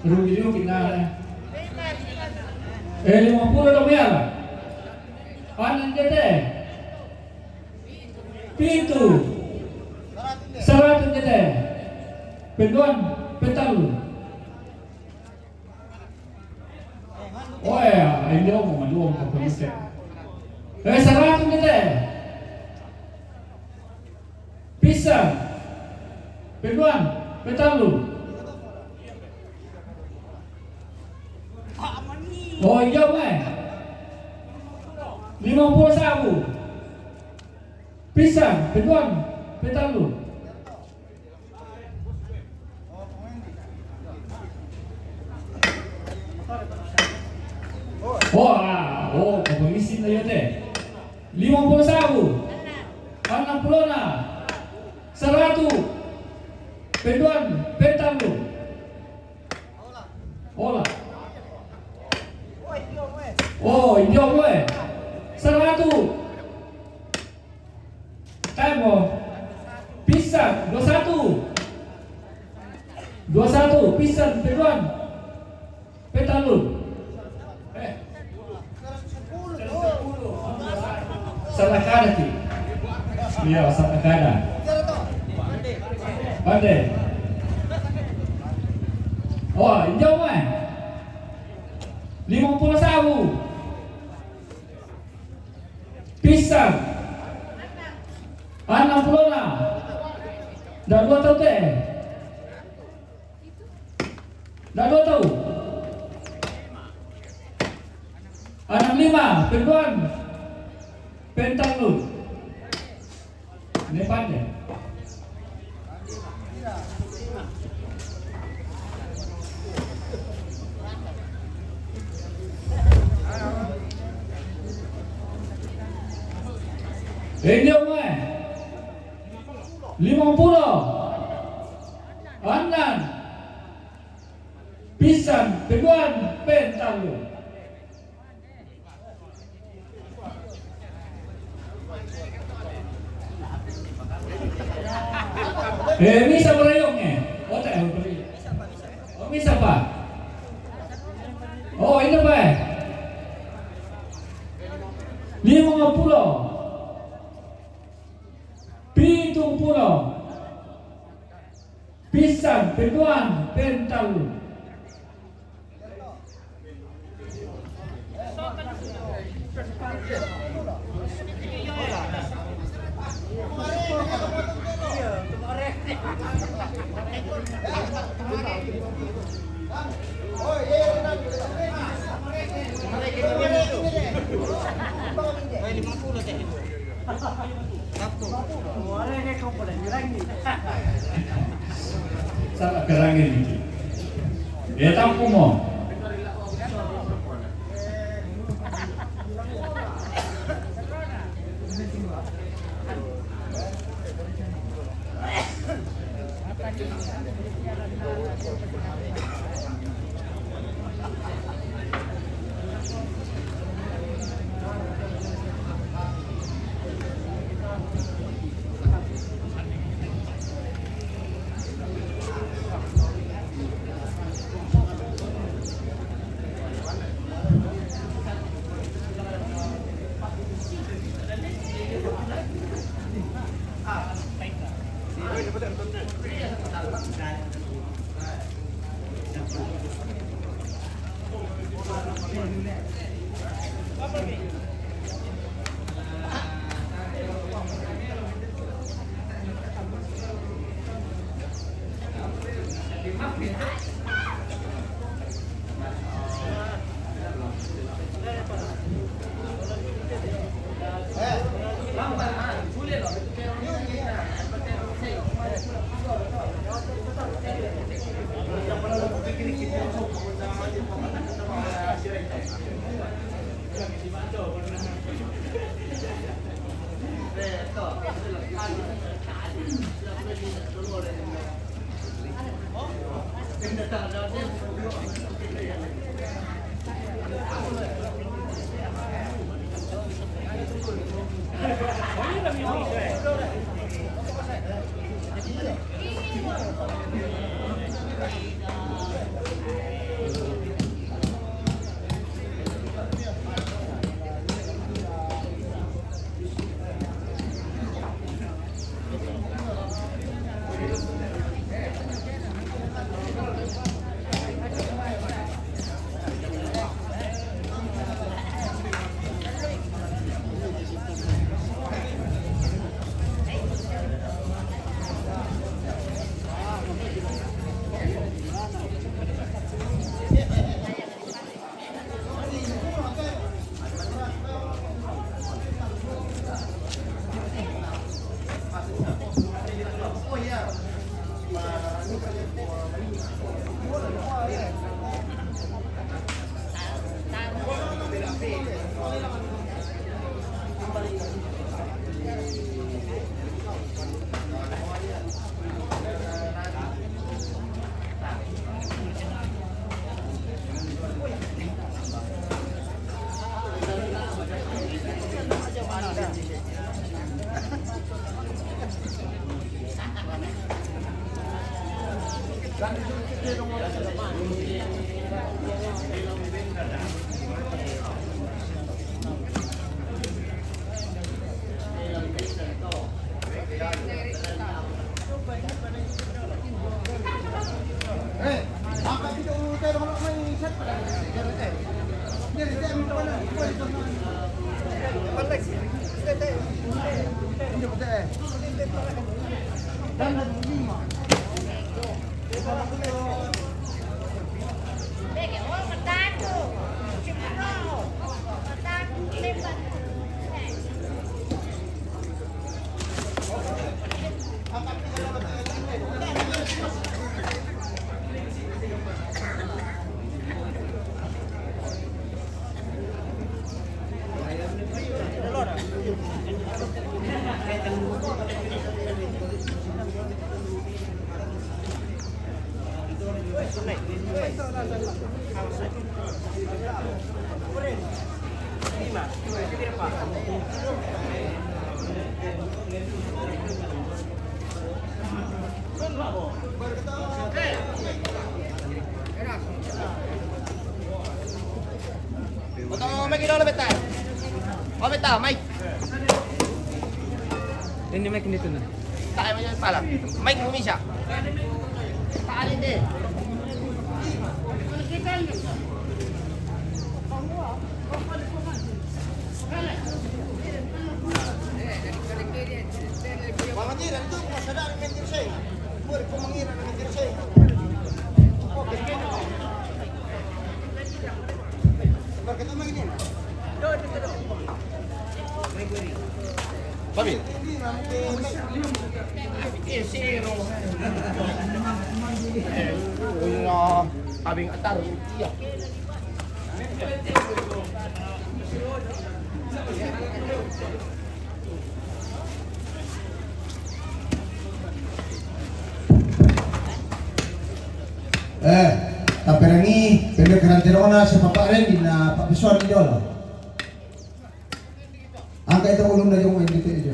rugi dulu kita. 50 dong ya, panen teh, pintu, 100 teh, penduan, petalu. Oh ya, ini mau majuang ke polisi. 100 teh, pisang. Peluang, petalu. Oh iya meh. 50 sabu. Pisang, peluang, petalu. Oh, komisi na yun eh. 50 sabu. 60 na. 100. Peluang, petalu. Olah. Oh, ini gue. 100. Temo. Pisang, 21. 21, pisang, peluang. Petalu. Salah kada ti. Iya, salah kada. Pandai. Oh, jauh mah. 50 sabu. Pisang. 60 na. Dah 2 tahun teh. Dah 2 tahun. 65, peluang. Pentalu. Ini pandai. Ini mah 50 anan pisang peluang pentalu. Bisa berayungnya. Oh tak boleh. Oh bisa pak. Oh ini pak. 50 70 pisang, peluang, pentalu. Sa kerangin itu. Ya tahu mo. Ini mic dito na. Tayo mo yan pala. Mike mo siya. Taalin din. Pamangiran itu masalah mentir saya. Boleh pamangiran mentir saya. Tabing atar. Iya. Tapi ini pembekeran Tirona sa Papa Randy na papiswan ni Jolo. Angka itu ulun na yung dito ito.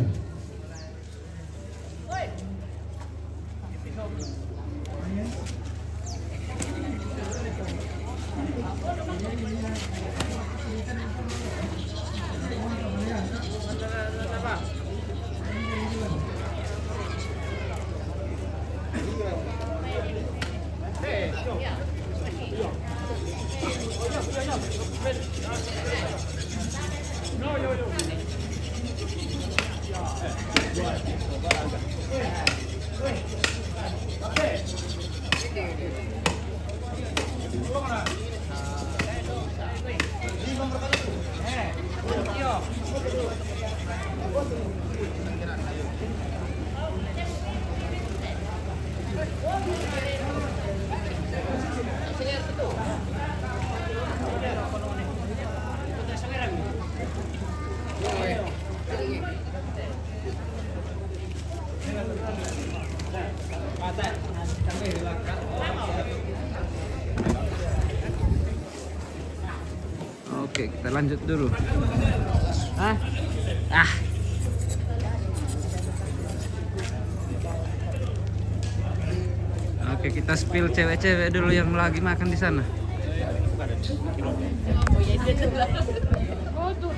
Oke, kita lanjut dulu. Oke, kita spill cewek-cewek dulu yang lagi makan di sana.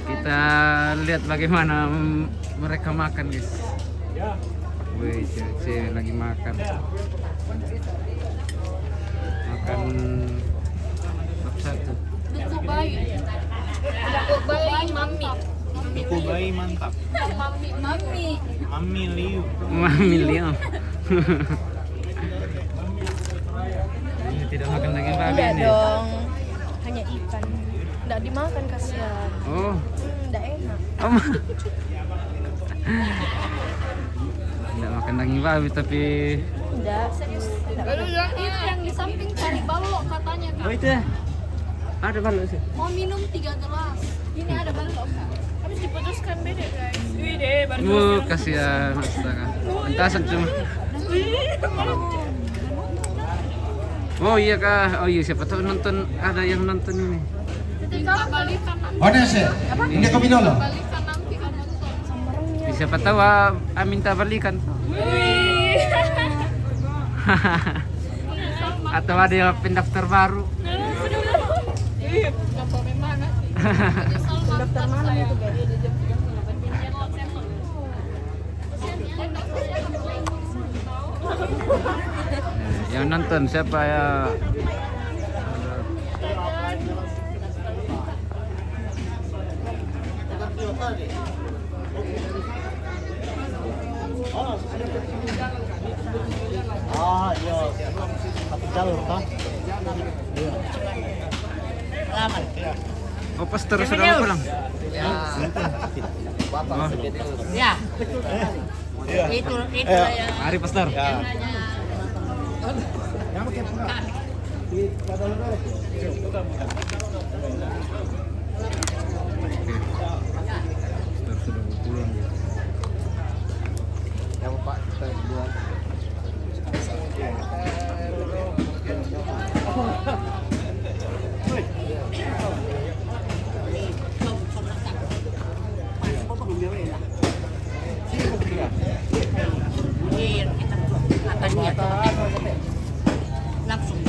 Kita lihat bagaimana mereka makan, guys. Wih, cewek-cewek lagi makan. Makan bab satu. Duku bayi. Duku bayi mami. Duku bayi mantap. Mami liu. Mami liu. Ini tidak makan daging babi Enggak ini. dong. Hanya ikan. Enggak dimakan kasihan. Oh. Enggak enak. Tidak makan daging babi tapi. Enggak, serius. Lalu yang di samping cari balok katanya Kak. Oh itu ya. Ada balok sih. Mau minum 3 gelas. Ini ada balok Kak. Habis diputuskan beda, guys. Wih deh, baru Kasihan astaga. Entasan cuma. Oh iya kah? Oh iya, siapa tahu nonton, ada yang nonton ini. Kita balikan nanti. Mana sih? Ini kami dulu. Balikan nanti kan nonton. Siapa tahu minta balikan. Atau ada yang pendaftar baru. daftar mana itu, guys? Yang nonton siapa ya? Iya. Satu jalur toh. Iya. Selamat. Oh, poster sudah mau pulang. Oh. Ya. Itu ya. Mari poster. Sudah mau pulang. Ya Pak, kita dua. Langsung.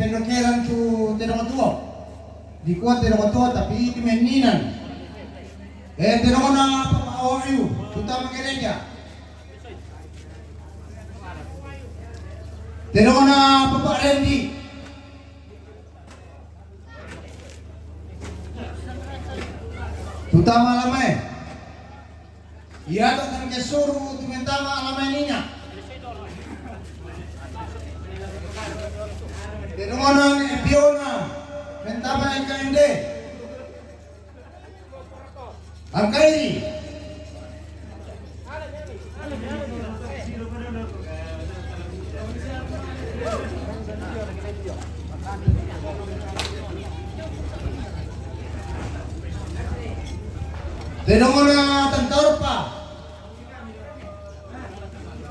pendokeran tu tenong tua. Di kuat tenong tua tapi timeninan. Tenong na papa-oyu, tutama gereja. Tenong na papa Randy. Tutama lamai. Ia tak akan kesuruh tumentama lamai ninya. Tenongan Fiona, mentama NKMD, Angkairi, tenongan Tantorpa,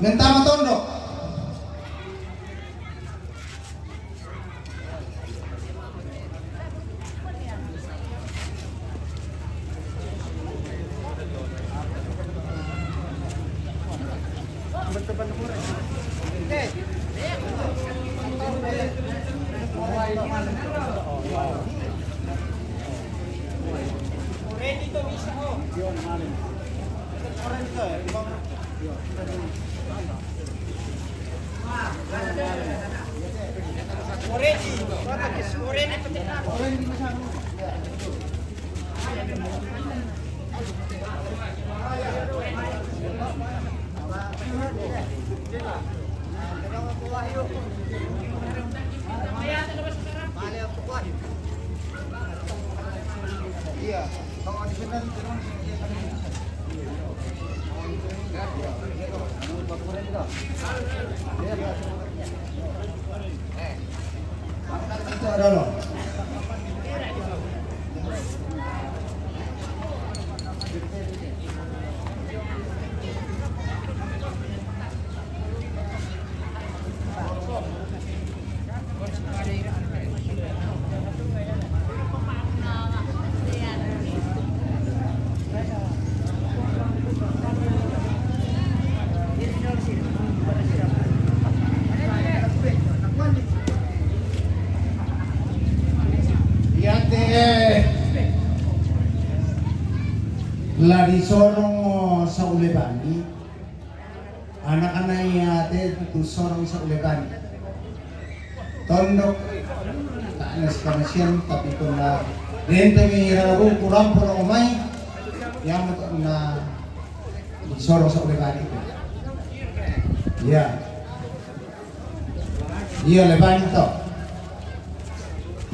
mentama Tondok. Lari sorong sa Ulebani, anak-anak ate tu sorong sa Ulebani. Tondok, taas kamasian tapi kung na rente may rarabu kurang po na umay, yang mo na sorong sa Ulebani. Yeah. Iya Ulebani to.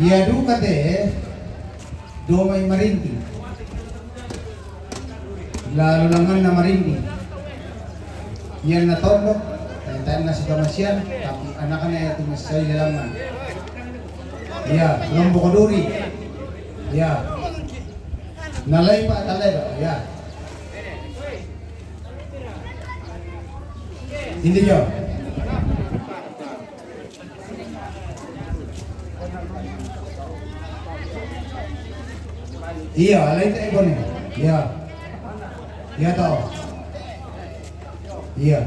Iya duka de, do may marinti. Lalo naman na marindi. Yan na Tondok, tayo na sa Kamasian, tapi anak na ito sa ilaman. Ya, Lombo Koduri. Ya. Nalay pa talay ba? Ya. Hindi yo. Iya, alay tayo ko niya. Ya. Ya tahu. Iya.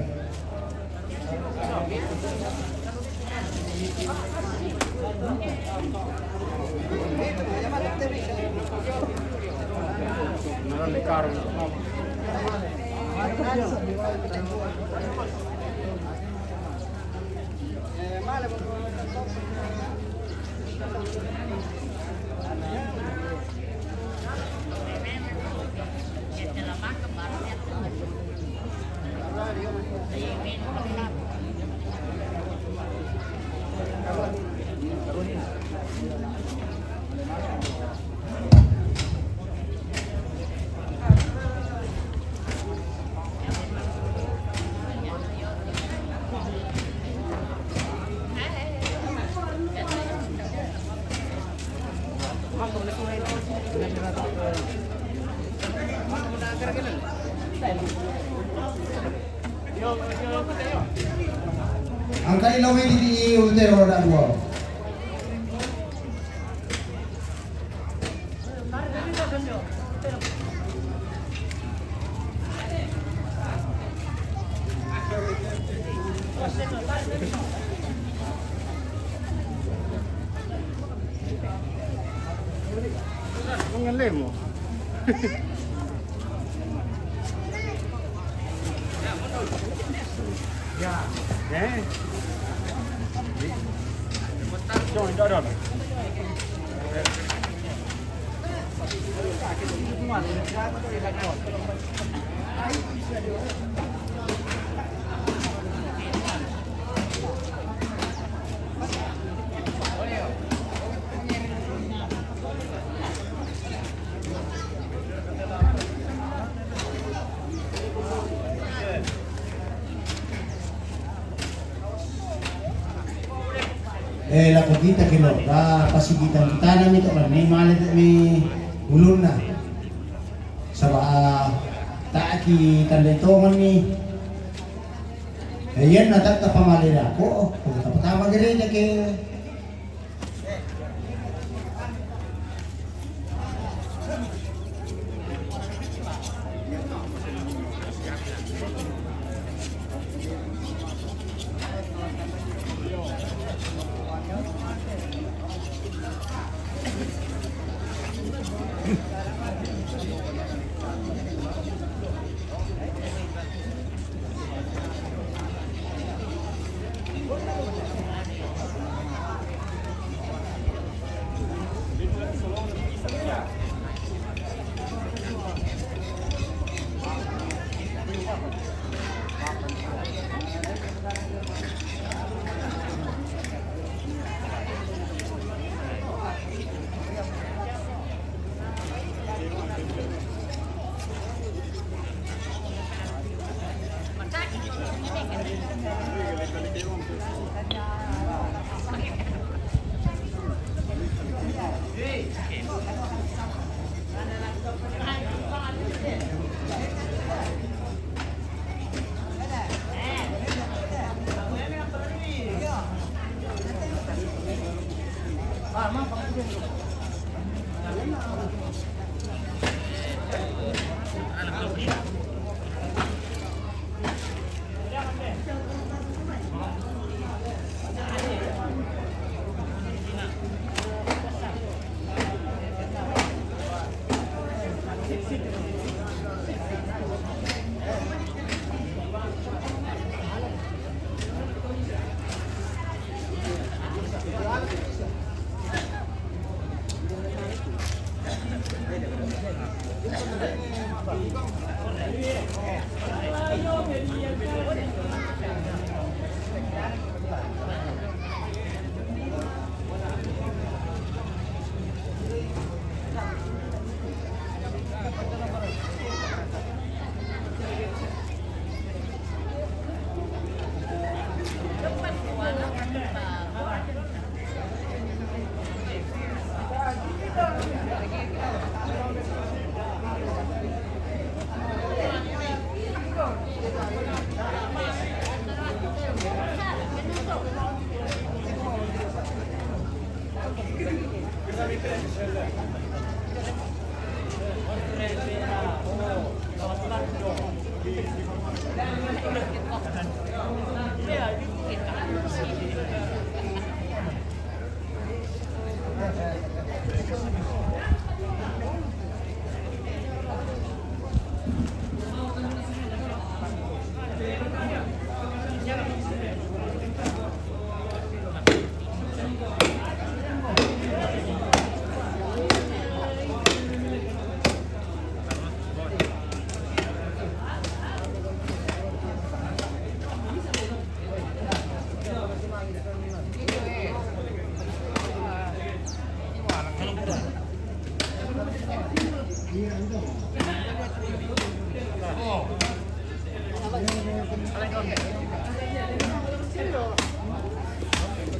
Ang kanilang may di-ultero na dua. Mengalih mo. Ya, eh. Join, join. Laku kita kilo, pasigitan kita na ito kan, may malit, may ulun na. Sa taaki tanda ito man ni. Ayan, natakta pamalin ako. Kung tapatama gano'n na kayo.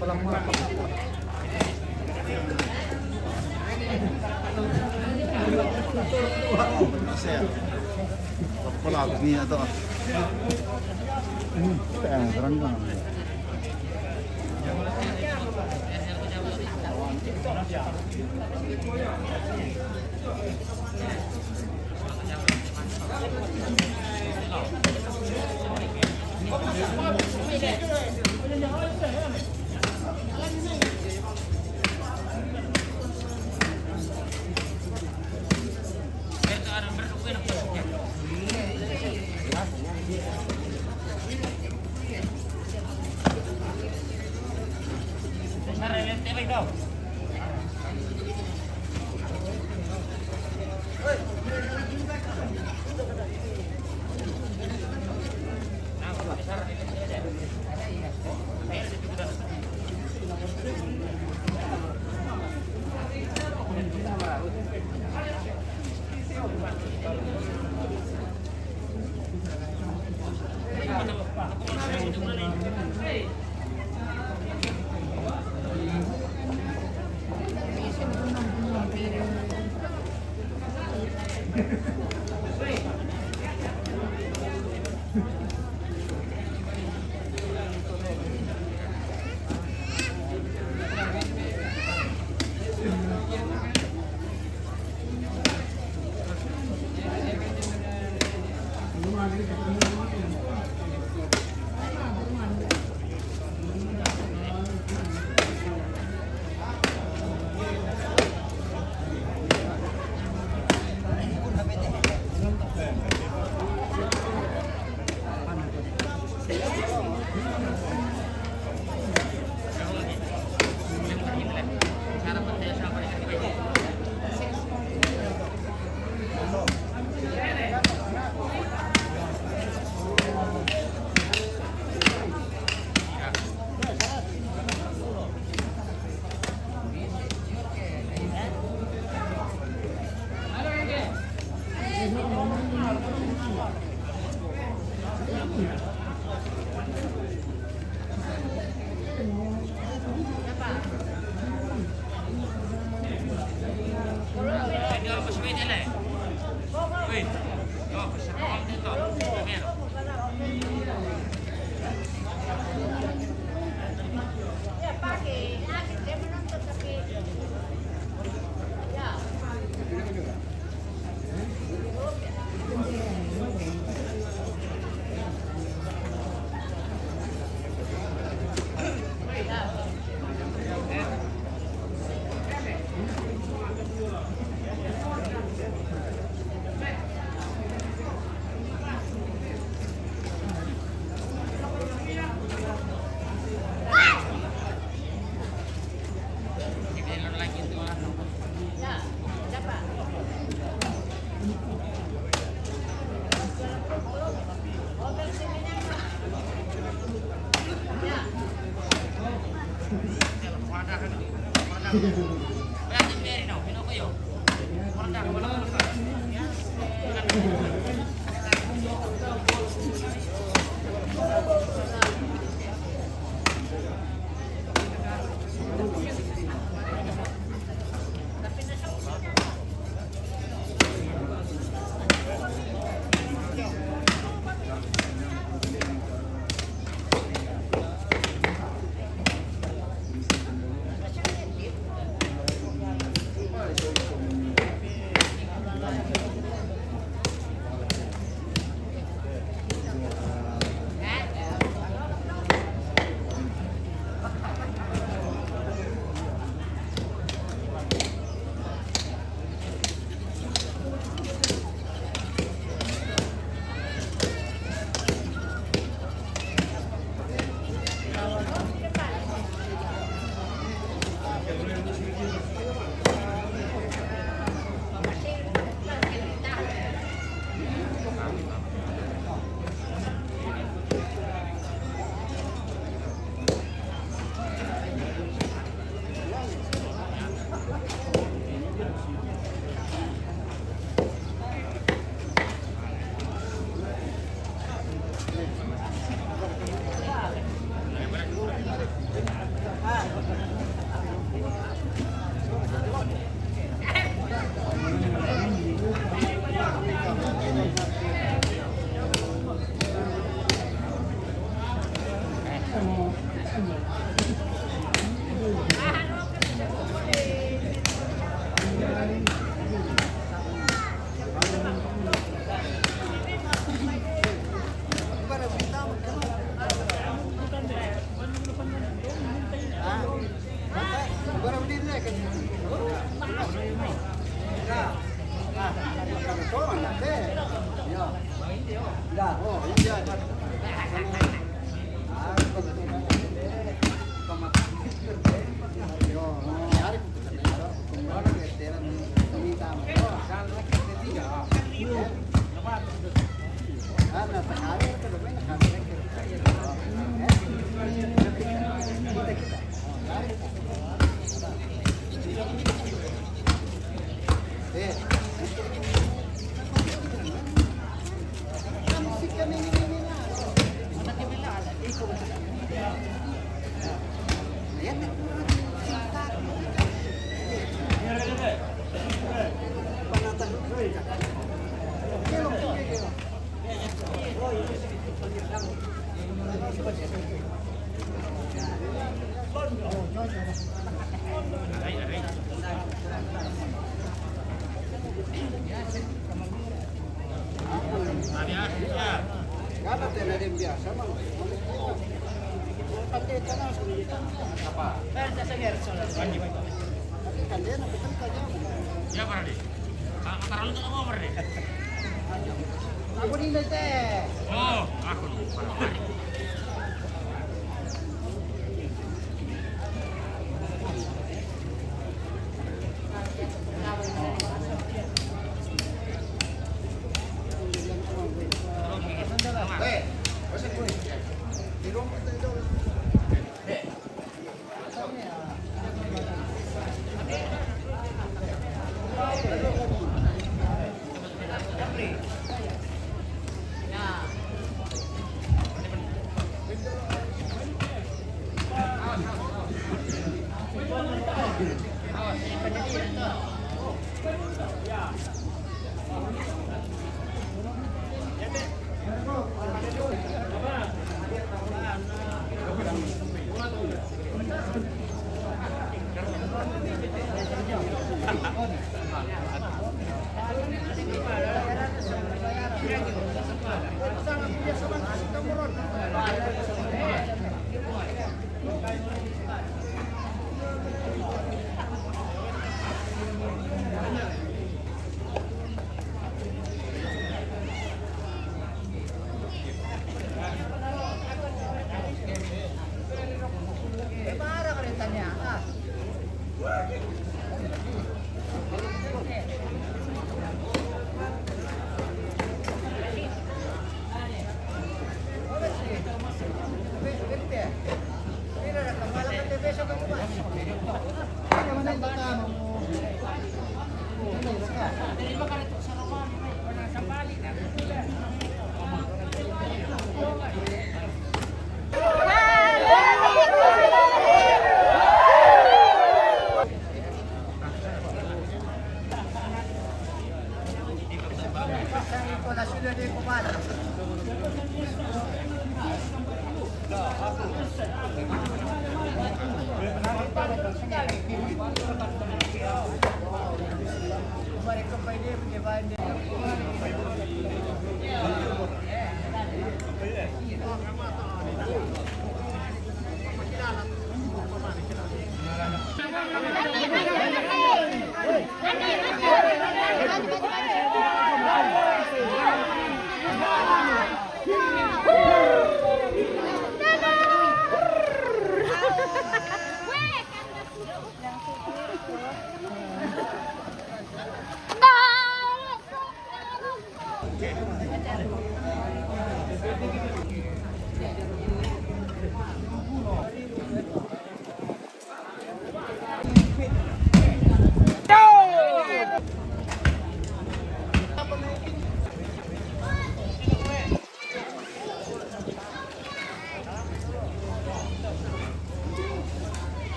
Palang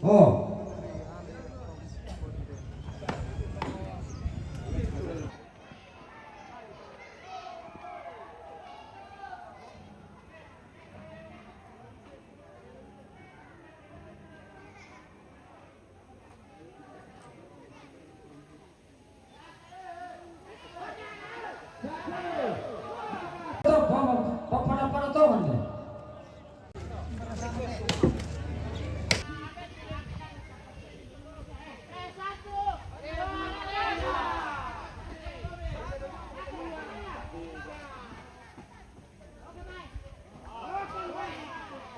Oh.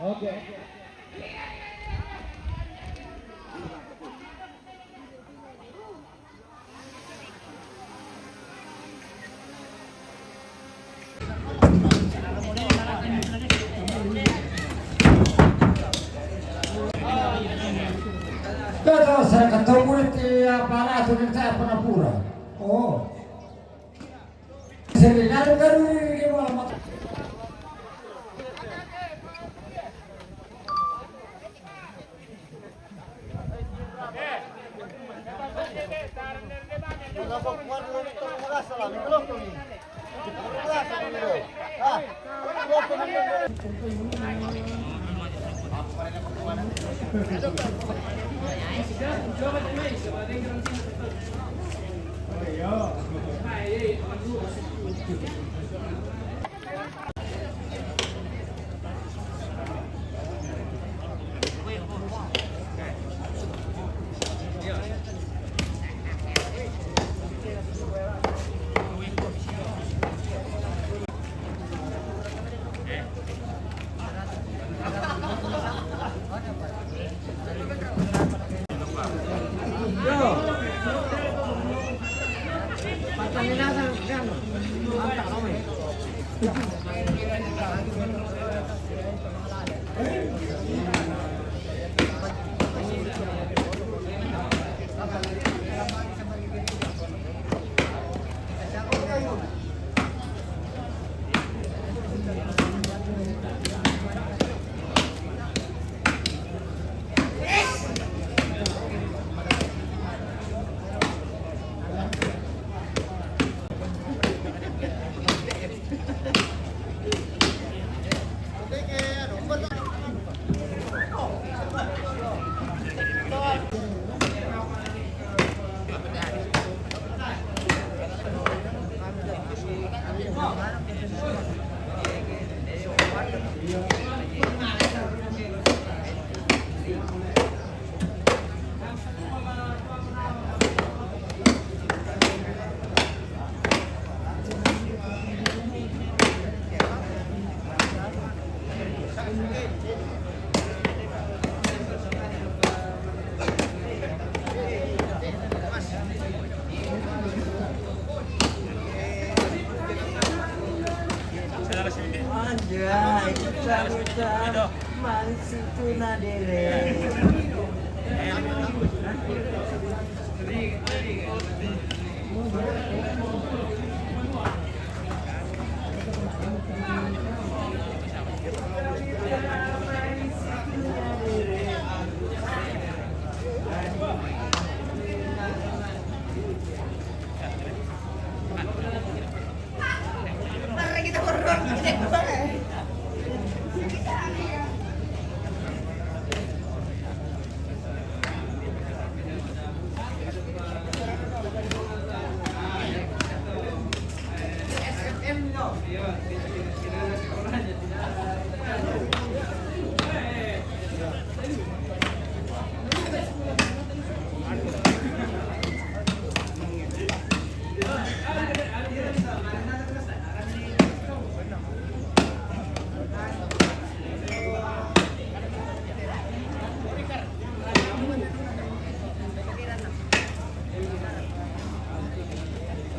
Oke. Kalau saya ketemu di aparato di saya Panapura. Oh. Sebenarnya kan ini malah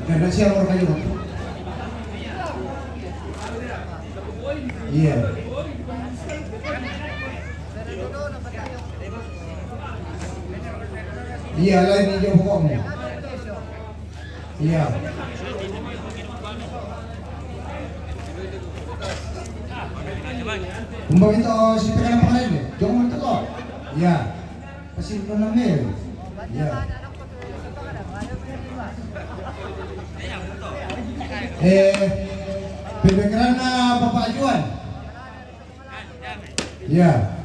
Karena siapa orang kayu? Iya. Iya, lain hijau pokoknya. Iya. Kumbang itu si pekan apa lain? Jangan itu kok. Iya. Pasti pernah mil. Iya. Bebekeran Bapak Juan. Ya.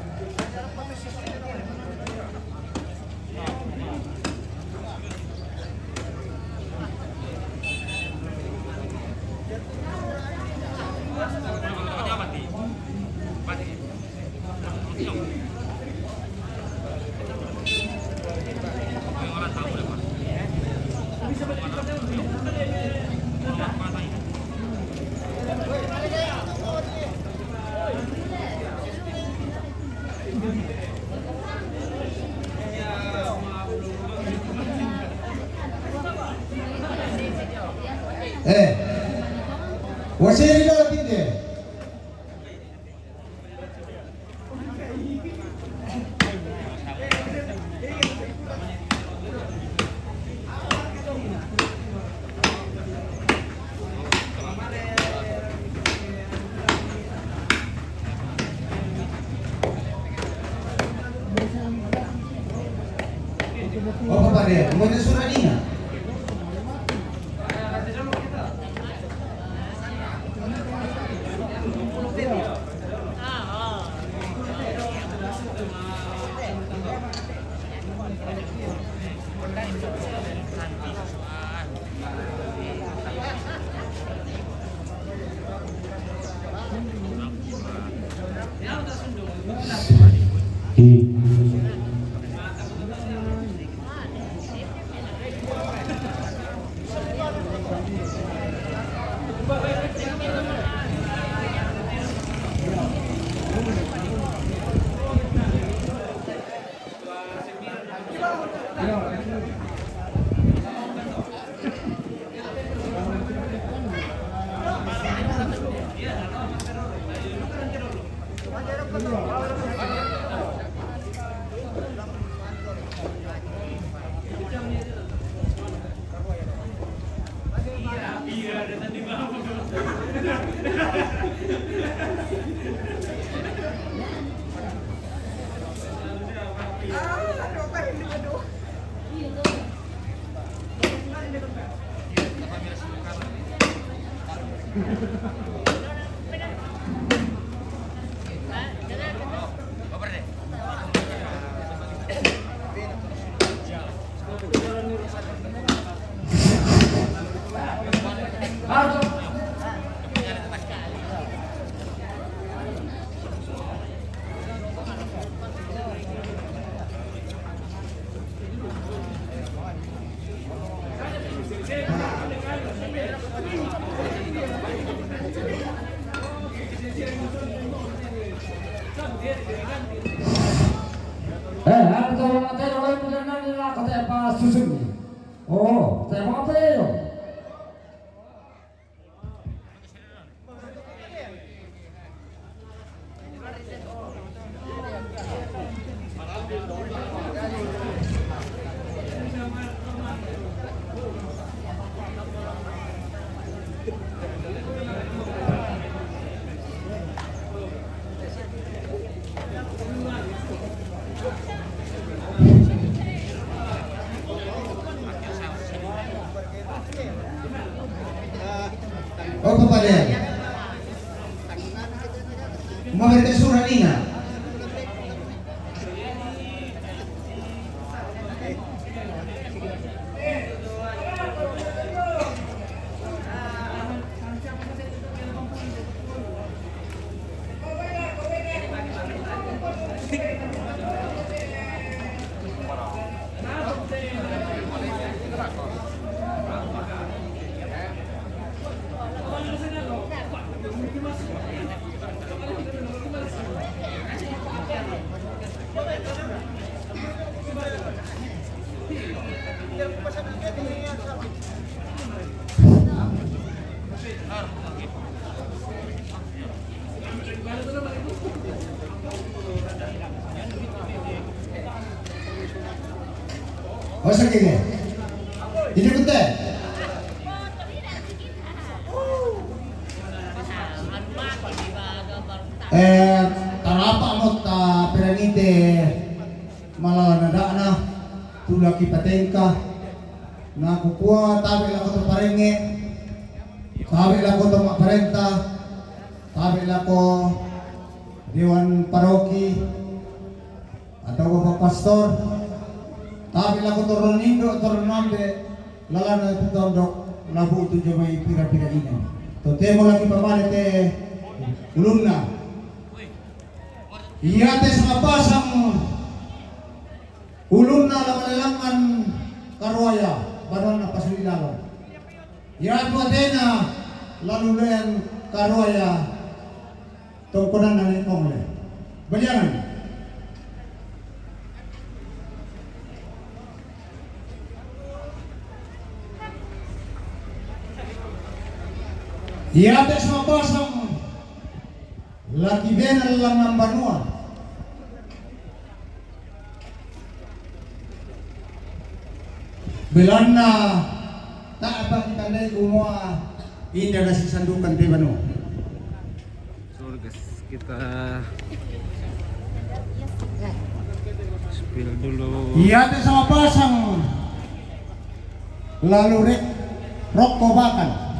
Wasiri daw tinde. Oh, apa dia? Kemudian Suradina. Apa tu orang kata orang berkenal ni lah kata apa susun ni? Oh, kata apa yo? Oh, apa dia? Memberikan Suradina. Oh, sakit ni. Ini betul. Tarapa mo ta peranite malah nada na tulaki patengka na kukuha tabi lang ko to parenge tabi lang ko to maparenta tabi lang ko Dewan Paroki atau Bapak Pastor tabi lang ko to Ronindo atau Ronalde lalana ito tondok labu ito may pira-pira ina to temo lagi pamanite ulunna iya tes ngapasang ulun na lamalalangan karwaya badan na pasulilawan iya tu atena lalu len karwaya tungkunan na nitong le balyangan Yate sa pasang laki benal lang ng banua. Bilan na taapa kita na gumawa inda na si sandukan di banu. So guys, kita spill dulu. Yate sa pasang lalu rek rokok bakan.